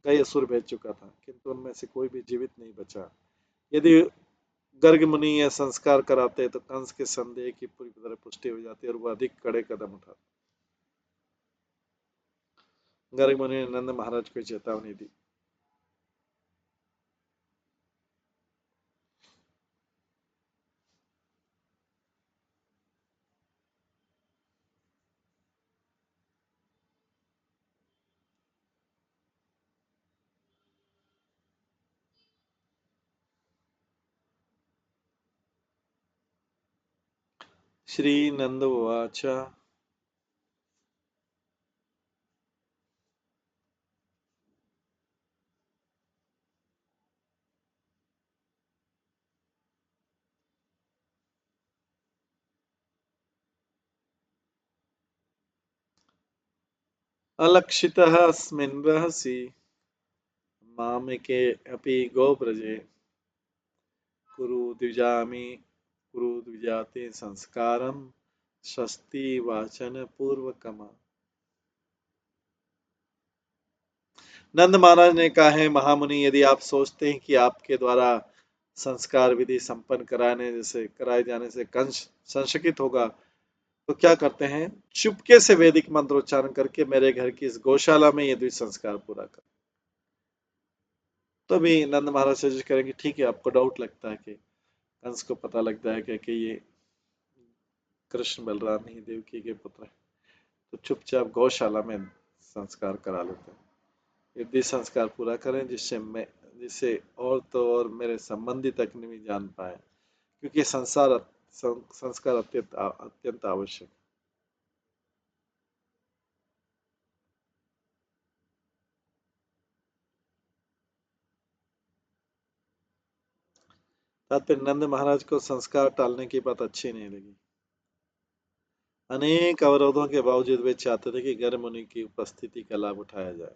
कई असुर भेज चुका था, किंतु उनमें से कोई भी जीवित नहीं बचा। यदि गर्ग मुनि यह संस्कार कराते तो कंस के संदेह की पूरी तरह पुष्टि हो जाती और वह अधिक कड़े कदम उठाते। गर्ग मुनि ने नंद महाराज को चेतावनी दी। श्री नंद उवाच अलक्षितः अस्मिन् रहसि मामके अपि गोव्रजे कुरु द्विजामि कुरु द्विजाते संस्कारम स्वस्ति वाचन पूर्वकम। नंद महाराज ने कहा है, महामुनि, यदि आप सोचते हैं कि आपके द्वारा संस्कार विधि संपन्न कराए जाने से कंस संशकित होगा, तो क्या करते हैं, चुपके से वैदिक मंत्रोच्चारण करके मेरे घर की इस गौशाला में ये द्वि संस्कार पूरा कर। तो भी नंद महाराज सजेस्ट करेंगे, ठीक है, आपको डाउट लगता है कि कंस को पता लगता है कि ये कृष्ण बलराम ही देवकी के पुत्र हैं, तो चुपचाप गौशाला में संस्कार करा लेते हैं, यदि संस्कार पूरा करें, जिससे और तो और मेरे संबंधी तक नहीं जान पाए, क्योंकि संस्कार अत्यंत अत्यंत आवश्यक। तात्पर्य, नंद महाराज को संस्कार टालने की बात अच्छी नहीं लगी। अनेक अवरोधों के बावजूद वे चाहते थे कि गर्ग मुनि की उपस्थिति का लाभ उठाया जाए।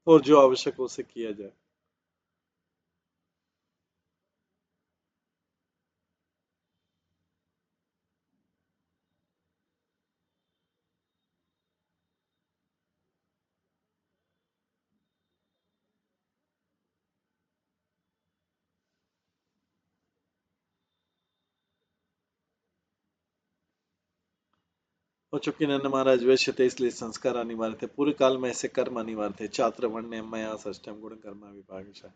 और जो आवश्यक हो उसे किया जाए। और चूंकि नंद महाराज वैश्य थे, इसलिए संस्कार अनिवार्य थे। पूरे काल में ऐसे कर्म अनिवार्य थे, चात्र वर्ण मया षष्ठम गुण कर्म विभाग।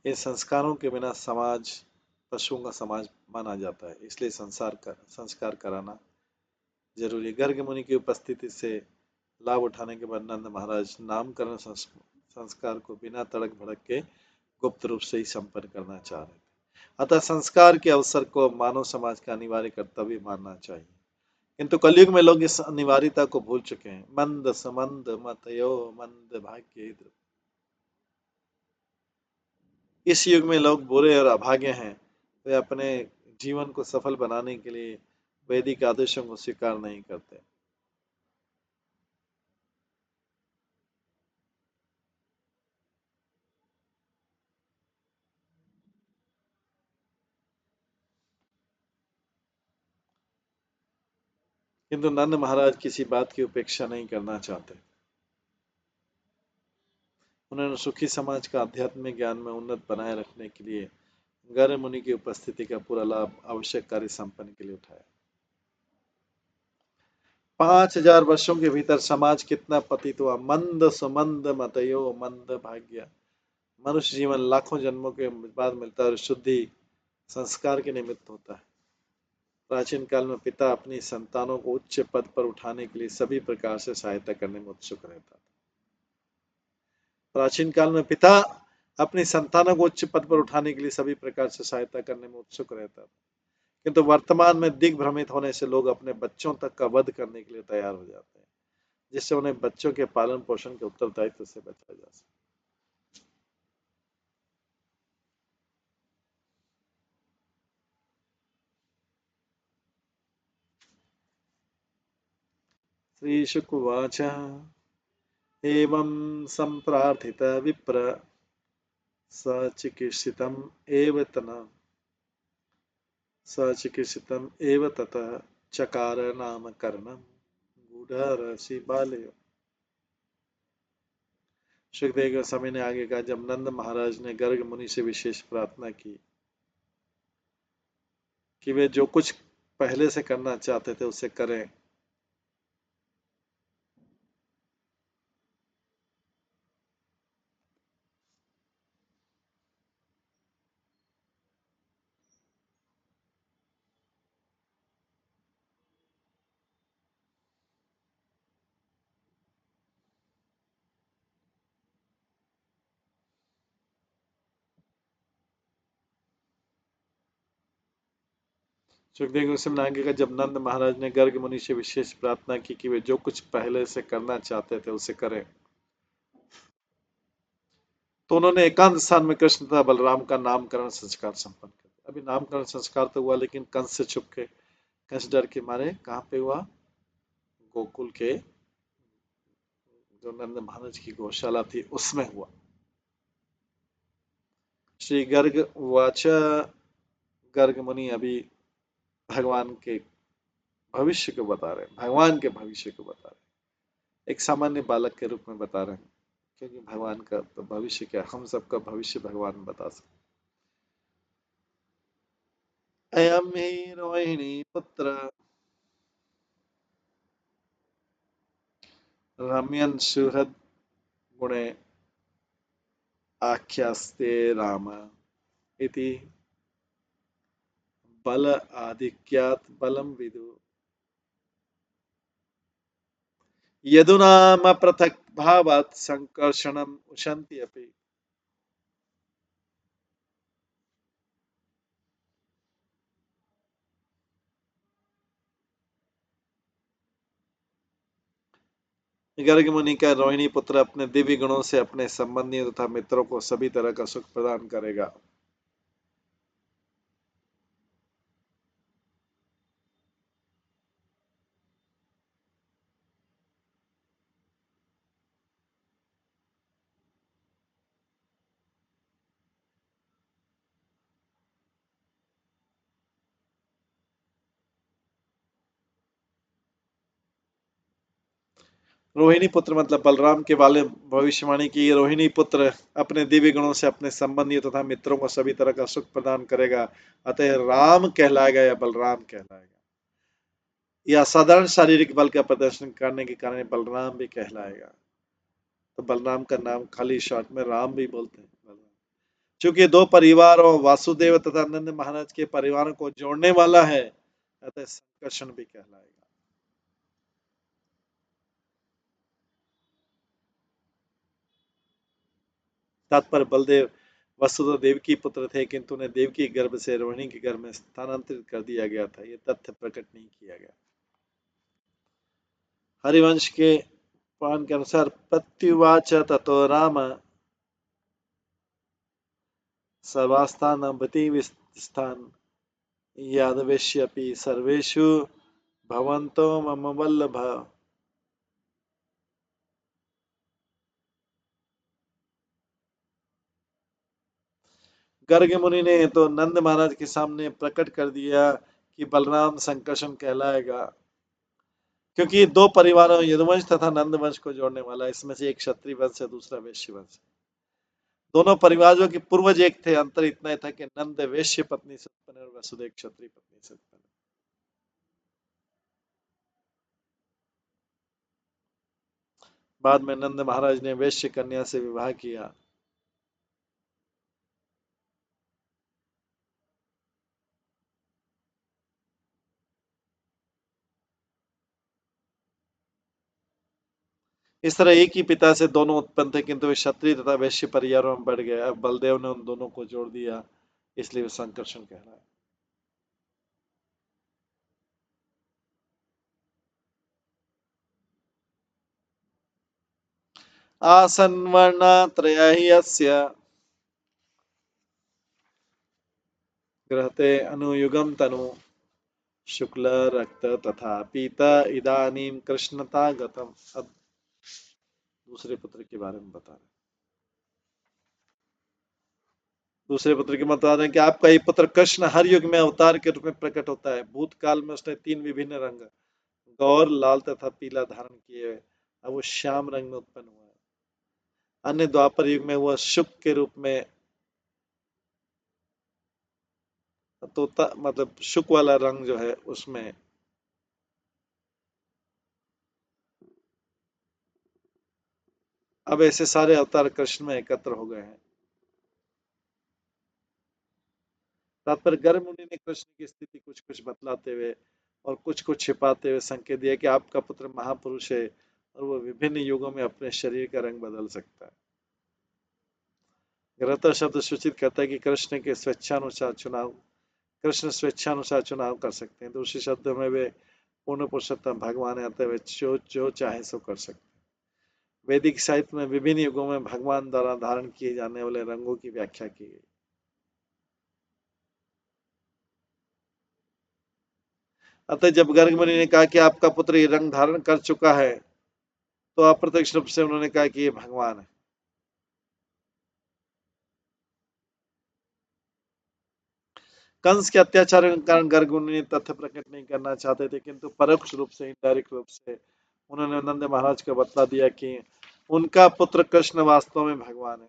इन संस्कारों के बिना समाज पशुओं का समाज माना जाता है, इसलिए संस्कार कराना जरूरी है। गर्ग मुनि की उपस्थिति से लाभ उठाने के बाद नंद महाराज नामकरण संस्कार को बिना तड़क भड़क के गुप्त रूप से ही संपन्न करना चाह रहे थे। अतः संस्कार के अवसर को मानव समाज का अनिवार्य कर्तव्य मानना चाहिए, किंतु कलयुग में लोग इस अनिवार्यता को भूल चुके हैं। मंद समंद मतयो मंद भाग्य। इस युग में लोग बुरे और अभागे हैं, वे अपने जीवन को सफल बनाने के लिए वैदिक आदेशों को स्वीकार नहीं करते। किंतु नंद महाराज किसी बात की उपेक्षा नहीं करना चाहते। उन्होंने सुखी समाज का आध्यात्मिक ज्ञान में उन्नत बनाए रखने के लिए गर्ग मुनि की उपस्थिति का पूरा लाभ आवश्यक कार्य संपन्न के लिए उठाया। 5000 वर्षों के भीतर समाज कितना पतित हुआ। मंद सुमंद मतयो मंद भाग्य। मनुष्य जीवन लाखों जन्मों के बाद मिलता है और शुद्धि संस्कार के निमित्त होता है। प्राचीन काल में पिता अपनी संतानों को उच्च पद पर उठाने के लिए सभी प्रकार से सहायता करने में उत्सुक रहता था। प्राचीन काल में पिता अपनी संतानों को उच्च पद पर उठाने के लिए सभी प्रकार से सहायता करने में उत्सुक रहता था, किंतु वर्तमान में दिग्भ्रमित होने से लोग अपने बच्चों तक का वध करने के लिए तैयार हो जाते हैं, जिससे उन्हें बच्चों के पालन पोषण के उत्तरदायित्व से बचाया जा सके। श्री शुकवाच एवं संप्रार्थित विप्र सचिकीर्षितम् एव ततः चकार नामकरणं गूढ़रसि बालयो। सुखदेव गोस्वामी ने आगे कहा, जब नंद महाराज ने गर्ग मुनि से विशेष प्रार्थना की कि वे जो कुछ पहले से करना चाहते थे उसे करें, सुखदेव गोस्वामी ने आगे कहा, जब नंद महाराज ने गर्ग मुनि से विशेष प्रार्थना की कि वे जो कुछ पहले से करना चाहते थे उसे करें, तो उन्होंने एकांत स्थान में कृष्ण तथा बलराम का नामकरण संस्कार संपन्न कर दिया। अभी नामकरण संस्कार तो हुआ, लेकिन कंस से छुप के, कंस डर के मारे कहाँ पे हुआ, गोकुल के जो नंद महाराज की गौशाला थी उसमें हुआ। श्री गर्ग वाच, गर्ग मुनि अभी भगवान के भविष्य को बता रहे हैं, भगवान के भविष्य को बता रहे हैं, एक सामान्य बालक के रूप में बता रहे हैं, क्योंकि भगवान का तो भविष्य क्या, हम सबका भविष्य भगवान बता सकते। अयम ही रोहिणी पुत्र रम्यन सुहृद गुणे आख्यास्ते राम इति बल आधिक्यात् बलम विदु यदुनाम पृथक भावात् संकर्षणम उशन्ति अपि। गर्ग मुनि का रोहिणी पुत्र अपने दिव्य गुणों से अपने संबंधियों तथा मित्रों को सभी तरह का सुख प्रदान करेगा। रोहिणी पुत्र मतलब बलराम के वाले भविष्यवाणी की, रोहिणी पुत्र अपने दिव्य गुणों से अपने संबंधियों तथा मित्रों को सभी तरह का सुख प्रदान करेगा, अतः राम कहलाएगा या बलराम कहलाएगा। या साधारण शारीरिक बल का प्रदर्शन करने के कारण बलराम भी कहलाएगा। तो बलराम का नाम खाली शॉर्ट में राम भी बोलते हैं, बलराम। चूंकि दो परिवारों वासुदेव तथा नंद महाराज के परिवारों को जोड़ने वाला है, अतः संकर्षण भी कहलाएगा। तात्पर्य बलदेव वसुदेव देवकी पुत्र थे, किंतु उन्हें देवकी गर्भ से रोहिणी के गर्भ में स्थानांतरित कर दिया गया था, यह तथ्य प्रकट नहीं किया गया। हरिवंश के पुराण के अनुसार प्रत्युवाच ततो राम सर्वास्थान स्थान यादवेश्यपि सर्वेषु भवन्तो मम वल्लभ। गर्ग मुनि ने तो नंद महाराज के सामने प्रकट कर दिया कि बलराम संकर्षण कहलाएगा, क्योंकि दो परिवारों यदुवंश तथा नंद वंश को जोड़ने वाला, इसमें से एक क्षत्रिय वंश है, दूसरा वैश्य वंश। दोनों परिवारों के पूर्वज एक थे, अंतर इतना ही था कि नंद वैश्य पत्नी से उत्पन्न और वसुदेव क्षत्रिय पत्नी से उत्पन्न। बाद में नंद महाराज ने वैश्य कन्या से विवाह किया। इस तरह एक ही पिता से दोनों उत्पन्न थे, किंतु वे क्षत्रिय तथा वैश्य परिवारों में बढ़ गए। अब बलदेव ने उन दोनों को जोड़ दिया, इसलिए वे संकर्षण कहलाए। आसन वर्णात्रय अस्य ग्रहते अनुयुगम तनु शुक्ल रक्त तथा पीता इदानीं कृष्णता गतम। अब दूसरे पुत्र के बारे में बता रहे, दूसरे पुत्र के बता रहे हैं कि आपका ये पुत्र कृष्ण हर युग में अवतार के रूप में प्रकट होता है। भूतकाल में उसने तीन विभिन्न रंग गौर, लाल तथा पीला धारण किए हुए, अब वो श्याम रंग में उत्पन्न हुआ है। अन्य द्वापर युग में हुआ शुक के रूप में, तोता मतलब शुक वाला रंग जो है उसमें। अब ऐसे सारे अवतार कृष्ण में एकत्र हो गए हैं। तात्पर्य गर्ग मुनि ने कृष्ण की स्थिति कुछ कुछ बतलाते हुए और कुछ कुछ छिपाते हुए संकेत दिया कि आपका पुत्र महापुरुष है और वो विभिन्न युगों में अपने शरीर का रंग बदल सकता है। ग्रहता शब्द सूचित करता है कि कृष्ण स्वेच्छानुसार चुनाव कर सकते हैं। दूसरे शब्दों में वे पूर्ण पुरुषोत्तम भगवान है, अतः वे जो चाहे सो कर सकते हैं। वैदिक साहित्य में विभिन्न युगों में भगवान द्वारा धारण किए जाने वाले रंगों की व्याख्या की गई। अतः जब गर्ग मुनि ने कहा कि आपका पुत्र ये रंग धारण कर चुका है, तो अप्रत्यक्ष रूप से उन्होंने कहा कि ये भगवान है। कंस के अत्याचार के कारण गर्ग उन्हें तथ्य प्रकट नहीं करना चाहते थे, किंतु परोक्ष रूप से, इनडायरेक्ट रूप से उन्होंने नंद महाराज को बतला दिया कि उनका पुत्र कृष्ण वास्तव में भगवान है।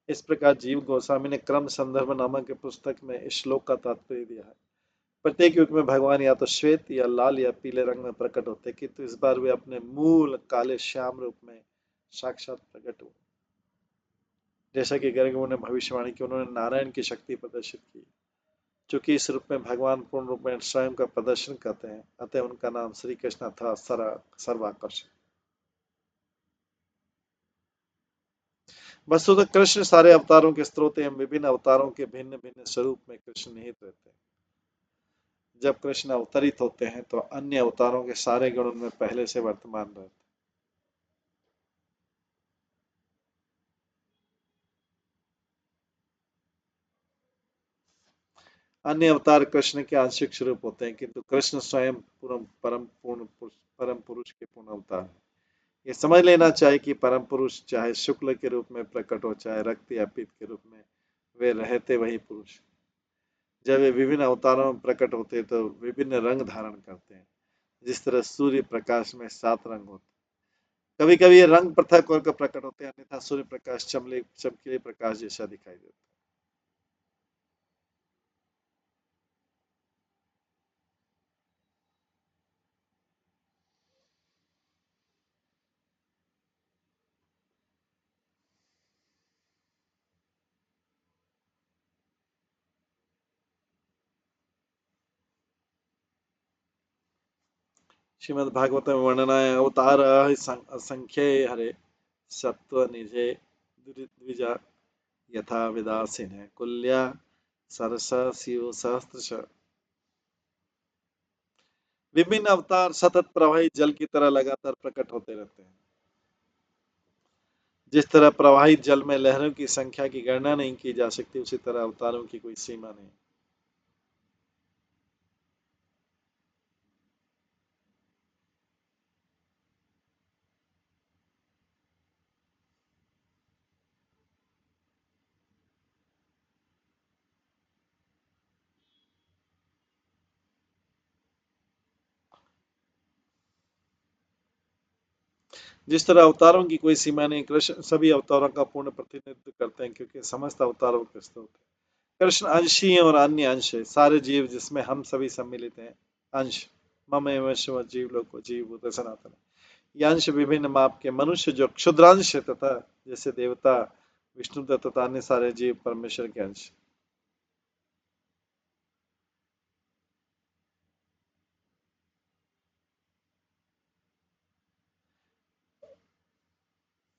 इस प्रकार जीव गोस्वामी ने क्रम संदर्भ नामक के पुस्तक में इस श्लोक का तात्पर्य दिया है। प्रत्येक युग में भगवान या तो श्वेत या लाल या पीले रंग में प्रकट होते, किंतु इस बार वे अपने मूल काले श्याम रूप में साक्षात प्रकट हुए। जैसा कि गर्ग ने भविष्यवाणी की, उन्होंने नारायण की शक्ति प्रदर्शित की। चूंकि इस रूप में भगवान पूर्ण रूप में स्वयं का प्रदर्शन करते हैं, अतः उनका नाम श्री कृष्ण था सर्वाकर्षक। वस्तुतः कृष्ण सारे अवतारों के स्रोत एवं विभिन्न अवतारों के भिन्न भिन्न स्वरूप में कृष्ण निहित रहते हैं। जब कृष्ण अवतरित होते हैं तो अन्य अवतारों के सारे गुण उनमें पहले से वर्तमान रहते हैं। अन्य अवतार कृष्ण के आंशिक स्वरूप होते हैं, किंतु कृष्ण स्वयं परम पुरुष के पूर्ण अवतार हैं। ये समझ लेना चाहिए कि परम पुरुष चाहे शुक्ल के रूप में प्रकट हो, चाहे रक्त या पीत के रूप में, वे रहते वही पुरुष। जब वे विभिन्न अवतारों में प्रकट होते हैं तो विभिन्न रंग धारण करते हैं। जिस तरह सूर्य प्रकाश में 7 रंग होते हैं, कभी कभी ये रंग पृथक होकर प्रकट होते हैं, अन्यथा सूर्य प्रकाश चमकीले प्रकाश जैसा दिखाई देता है। श्रीमद् भागवत वर्णनाय अवतार असंख्य हरे सत्व निधे द्विजा यथा विदासीन है कुल्या सरस शिव सहस्त्रश। विभिन्न अवतार सतत प्रवाहित जल की तरह लगातार प्रकट होते रहते हैं। जिस तरह प्रवाहित जल में लहरों की संख्या की गणना नहीं की जा सकती, उसी तरह अवतारों की कोई सीमा नहीं। जिस तरह अवतारों की कोई सीमा नहीं, कृष्ण सभी अवतारों का पूर्ण प्रतिनिधित्व करते हैं, क्योंकि समस्त अवतारों के स्रोत है। कृष्ण अंशी और अन्य अंश है, सारे जीव जिसमें हम सभी सम्मिलित हैं अंश। मम एवं शिव जीव लोग जीव भूत सनातन। ये अंश विभिन्न माप के मनुष्य जो क्षुद्रांश है, तथा जैसे देवता विष्णु तथा अन्य सारे जीव परमेश्वर के अंश।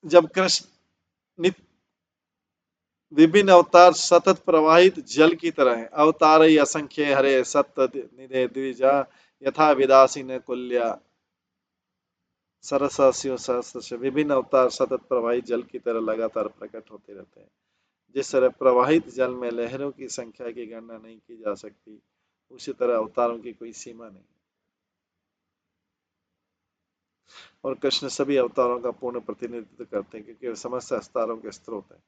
जब कृष्ण विभिन्न अवतार सतत प्रवाहित जल की तरह है, अवतार ही असंख्य हरे सत्य निधे द्विजा यथा विदासी न कुल्या सरसासियों सहस्र से। विभिन्न अवतार सतत प्रवाहित जल की तरह लगातार प्रकट होते रहते हैं। जिस तरह प्रवाहित जल में लहरों की संख्या की गणना नहीं की जा सकती, उसी तरह अवतारों की कोई सीमा नहीं। और कृष्ण सभी अवतारों का पूर्ण प्रतिनिधित्व करते हैं, क्योंकि वे समस्त अवतारों के स्रोत हैं।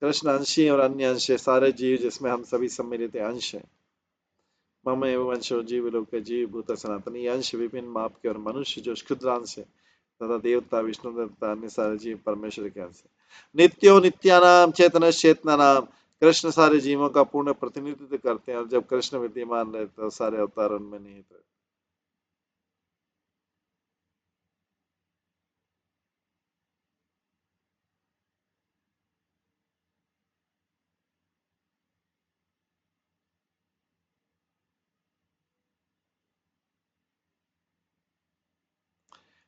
कृष्ण अंशी और अन्य अंश है, सारे जीव जिसमें हम सभी सम्मिलित अंश हैं। मम एवं अंशो जीव लोक जीव भूत सनातन। ये अंश विभिन्न माप के और मनुष्य जो क्षुद्रांश है, तथा देवता विष्णु तथा अन्य सारे जीव परमेश्वर के अंश है। नित्यो नित्यानाम चेतन चेतना नाम। कृष्ण सारे जीवों का पूर्ण प्रतिनिधित्व करते हैं, और जब कृष्ण विद्यमान रहते तो सारे अवतार उनमें निहित रहते।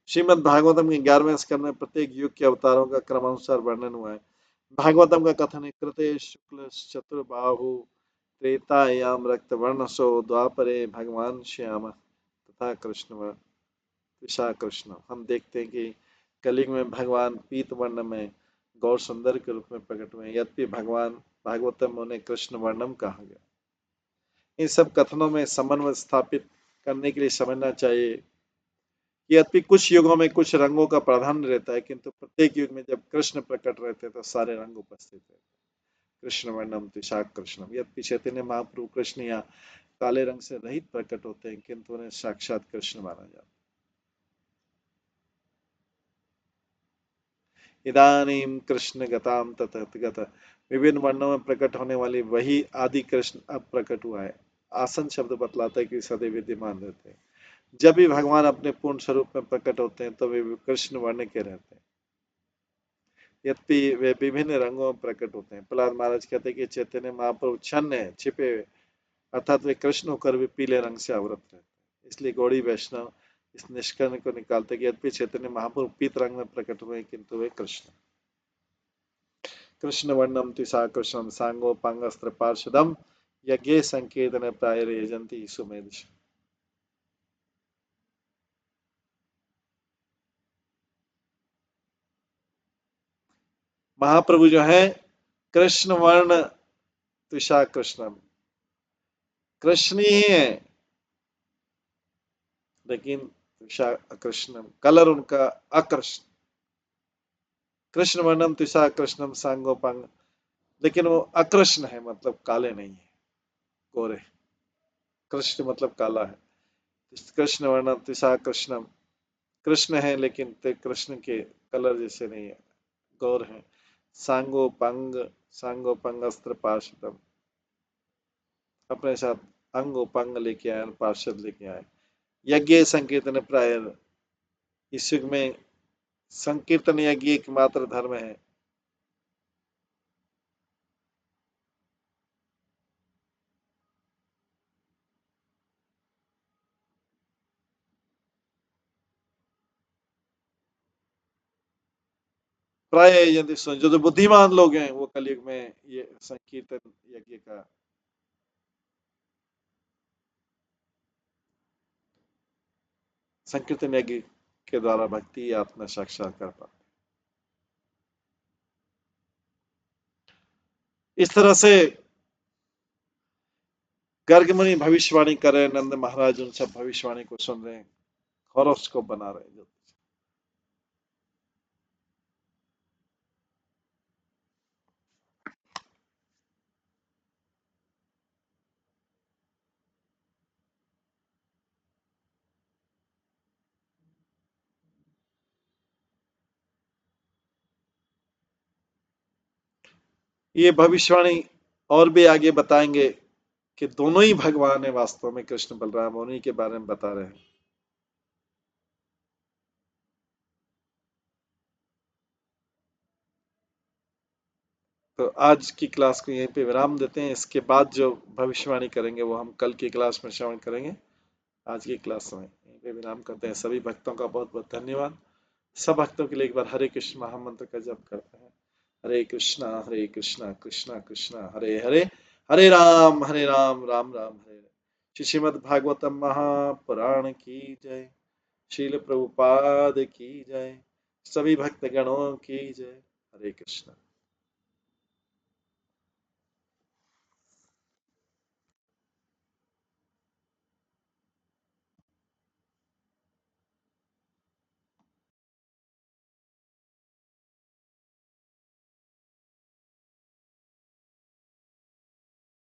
श्रीमद् भागवतम के 11वें स्कंद में प्रत्येक युग के अवतारों का क्रमानुसार वर्णन हुआ है। भागवतम का कथन है, कृते शुक्ल चतुर्बाहु त्रेतायाम रक्तवर्णसो द्वापरे भगवान श्याम तथा कृष्ण विशा कृष्ण। हम देखते हैं कि कलयुग में भगवान पीत वर्ण में गौर सुंदर के रूप में प्रकट हुए, यद्यपि भगवान भागवतम में उन्हें कृष्ण वर्णम कहा गया। इन सब कथनों में समन्वय स्थापित करने के लिए समझना चाहिए यद्यपि कुछ युगों में कुछ रंगों का प्राधान्य रहता है, किंतु प्रत्येक युग में जब कृष्ण प्रकट रहते तो सारे रंग उपस्थित रहते। कृष्ण वर्णम त्रिशाक कृष्णम। यद्यपि चैतन्य महाप्रभु कृष्ण या काले रंग से रहित प्रकट होते हैं, किंतु उन्हें साक्षात कृष्ण माना जाता है। इदानीम कृष्ण गताम तथगत। विभिन्न वर्णों में प्रकट होने वाली वही आदि कृष्ण अब प्रकट हुआ है। आसन शब्द बतलाता है कि सदैव विद्यमान रहते हैं। जब भी भगवान अपने पूर्ण स्वरूप में प्रकट होते हैं तो वे कृष्ण वर्ण के रहते हैं, यद्यपि वे विभिन्न रंगों में प्रकट होते हैं। प्रहलाद महाराज कहते हैं कि चैतन्य महाप्रभु छन्न है, छिपे हुए, अर्थात वे कृष्ण होकर भी पीले रंग से आवृत रहते हैं। इसलिए गौड़ी वैष्णव इस निष्कर्ण को निकालते कि यद्यपि चैतन्य महाप्रभु पीत रंग में प्रकट हुए, किंतु वे कृष्ण। कृष्ण वर्णम तिसा कृष्णम सांगोपांगस्त्र पार्षदम यज्ञ संकेतन प्राय यजंती सुमेध। महाप्रभु जो है कृष्ण वर्ण त्रिशा कृष्णम, कृष्ण ही है, लेकिन त्रिशा कृष्णम कलर उनका अकृष्ण। कृष्ण वर्णम त्रिशा कृष्णम सांगोपांग, लेकिन वो अकृष्ण है, मतलब काले नहीं है, गोरे। कृष्ण मतलब काला है। कृष्ण वर्णम त्रिशा कृष्णम, कृष्ण है लेकिन कृष्ण के कलर जैसे नहीं है, गौर है। सांगोपांग, सांगोपांग अस्त्र पार्षदम, अपने साथ अंग उपांग लेके आए, पार्षद लेके आए। यज्ञ संकीर्तन प्राय, इस युग में संकीर्तन यज्ञ एकमात्र धर्म है। प्राय यदि जो तो बुद्धिमान लोग हैं वो कलयुग में ये संकीर्तन यज्ञ का, संकीर्तन यज्ञ के द्वारा भक्ति या आत्मा साक्षात्कार पाते। इस तरह से गर्ग मुनि भविष्यवाणी कर रहे हैं, नंद महाराज उन सब भविष्यवाणी को सुन रहे हैं, हॉरोस्कोप बना रहे हैं। ये भविष्यवाणी और भी आगे बताएंगे कि दोनों ही भगवान है वास्तव में, कृष्ण बलराम, उन्हीं के बारे में बता रहे हैं। तो आज की क्लास को यहीं पे विराम देते हैं। इसके बाद जो भविष्यवाणी करेंगे वो हम कल की क्लास में श्रवण करेंगे। आज की क्लास में यहीं पे विराम करते हैं। सभी भक्तों का बहुत बहुत धन्यवाद। सब भक्तों के लिए एक बार हरे कृष्ण महामंत्र का जप करते हैं। हरे कृष्णा कृष्णा कृष्णा हरे हरे, हरे राम राम राम हरे हरे। श्री श्रीमद् भागवतम महापुराण की जय। शील प्रभुपाद की जय। सभी भक्त गणों की जय। हरे कृष्णा।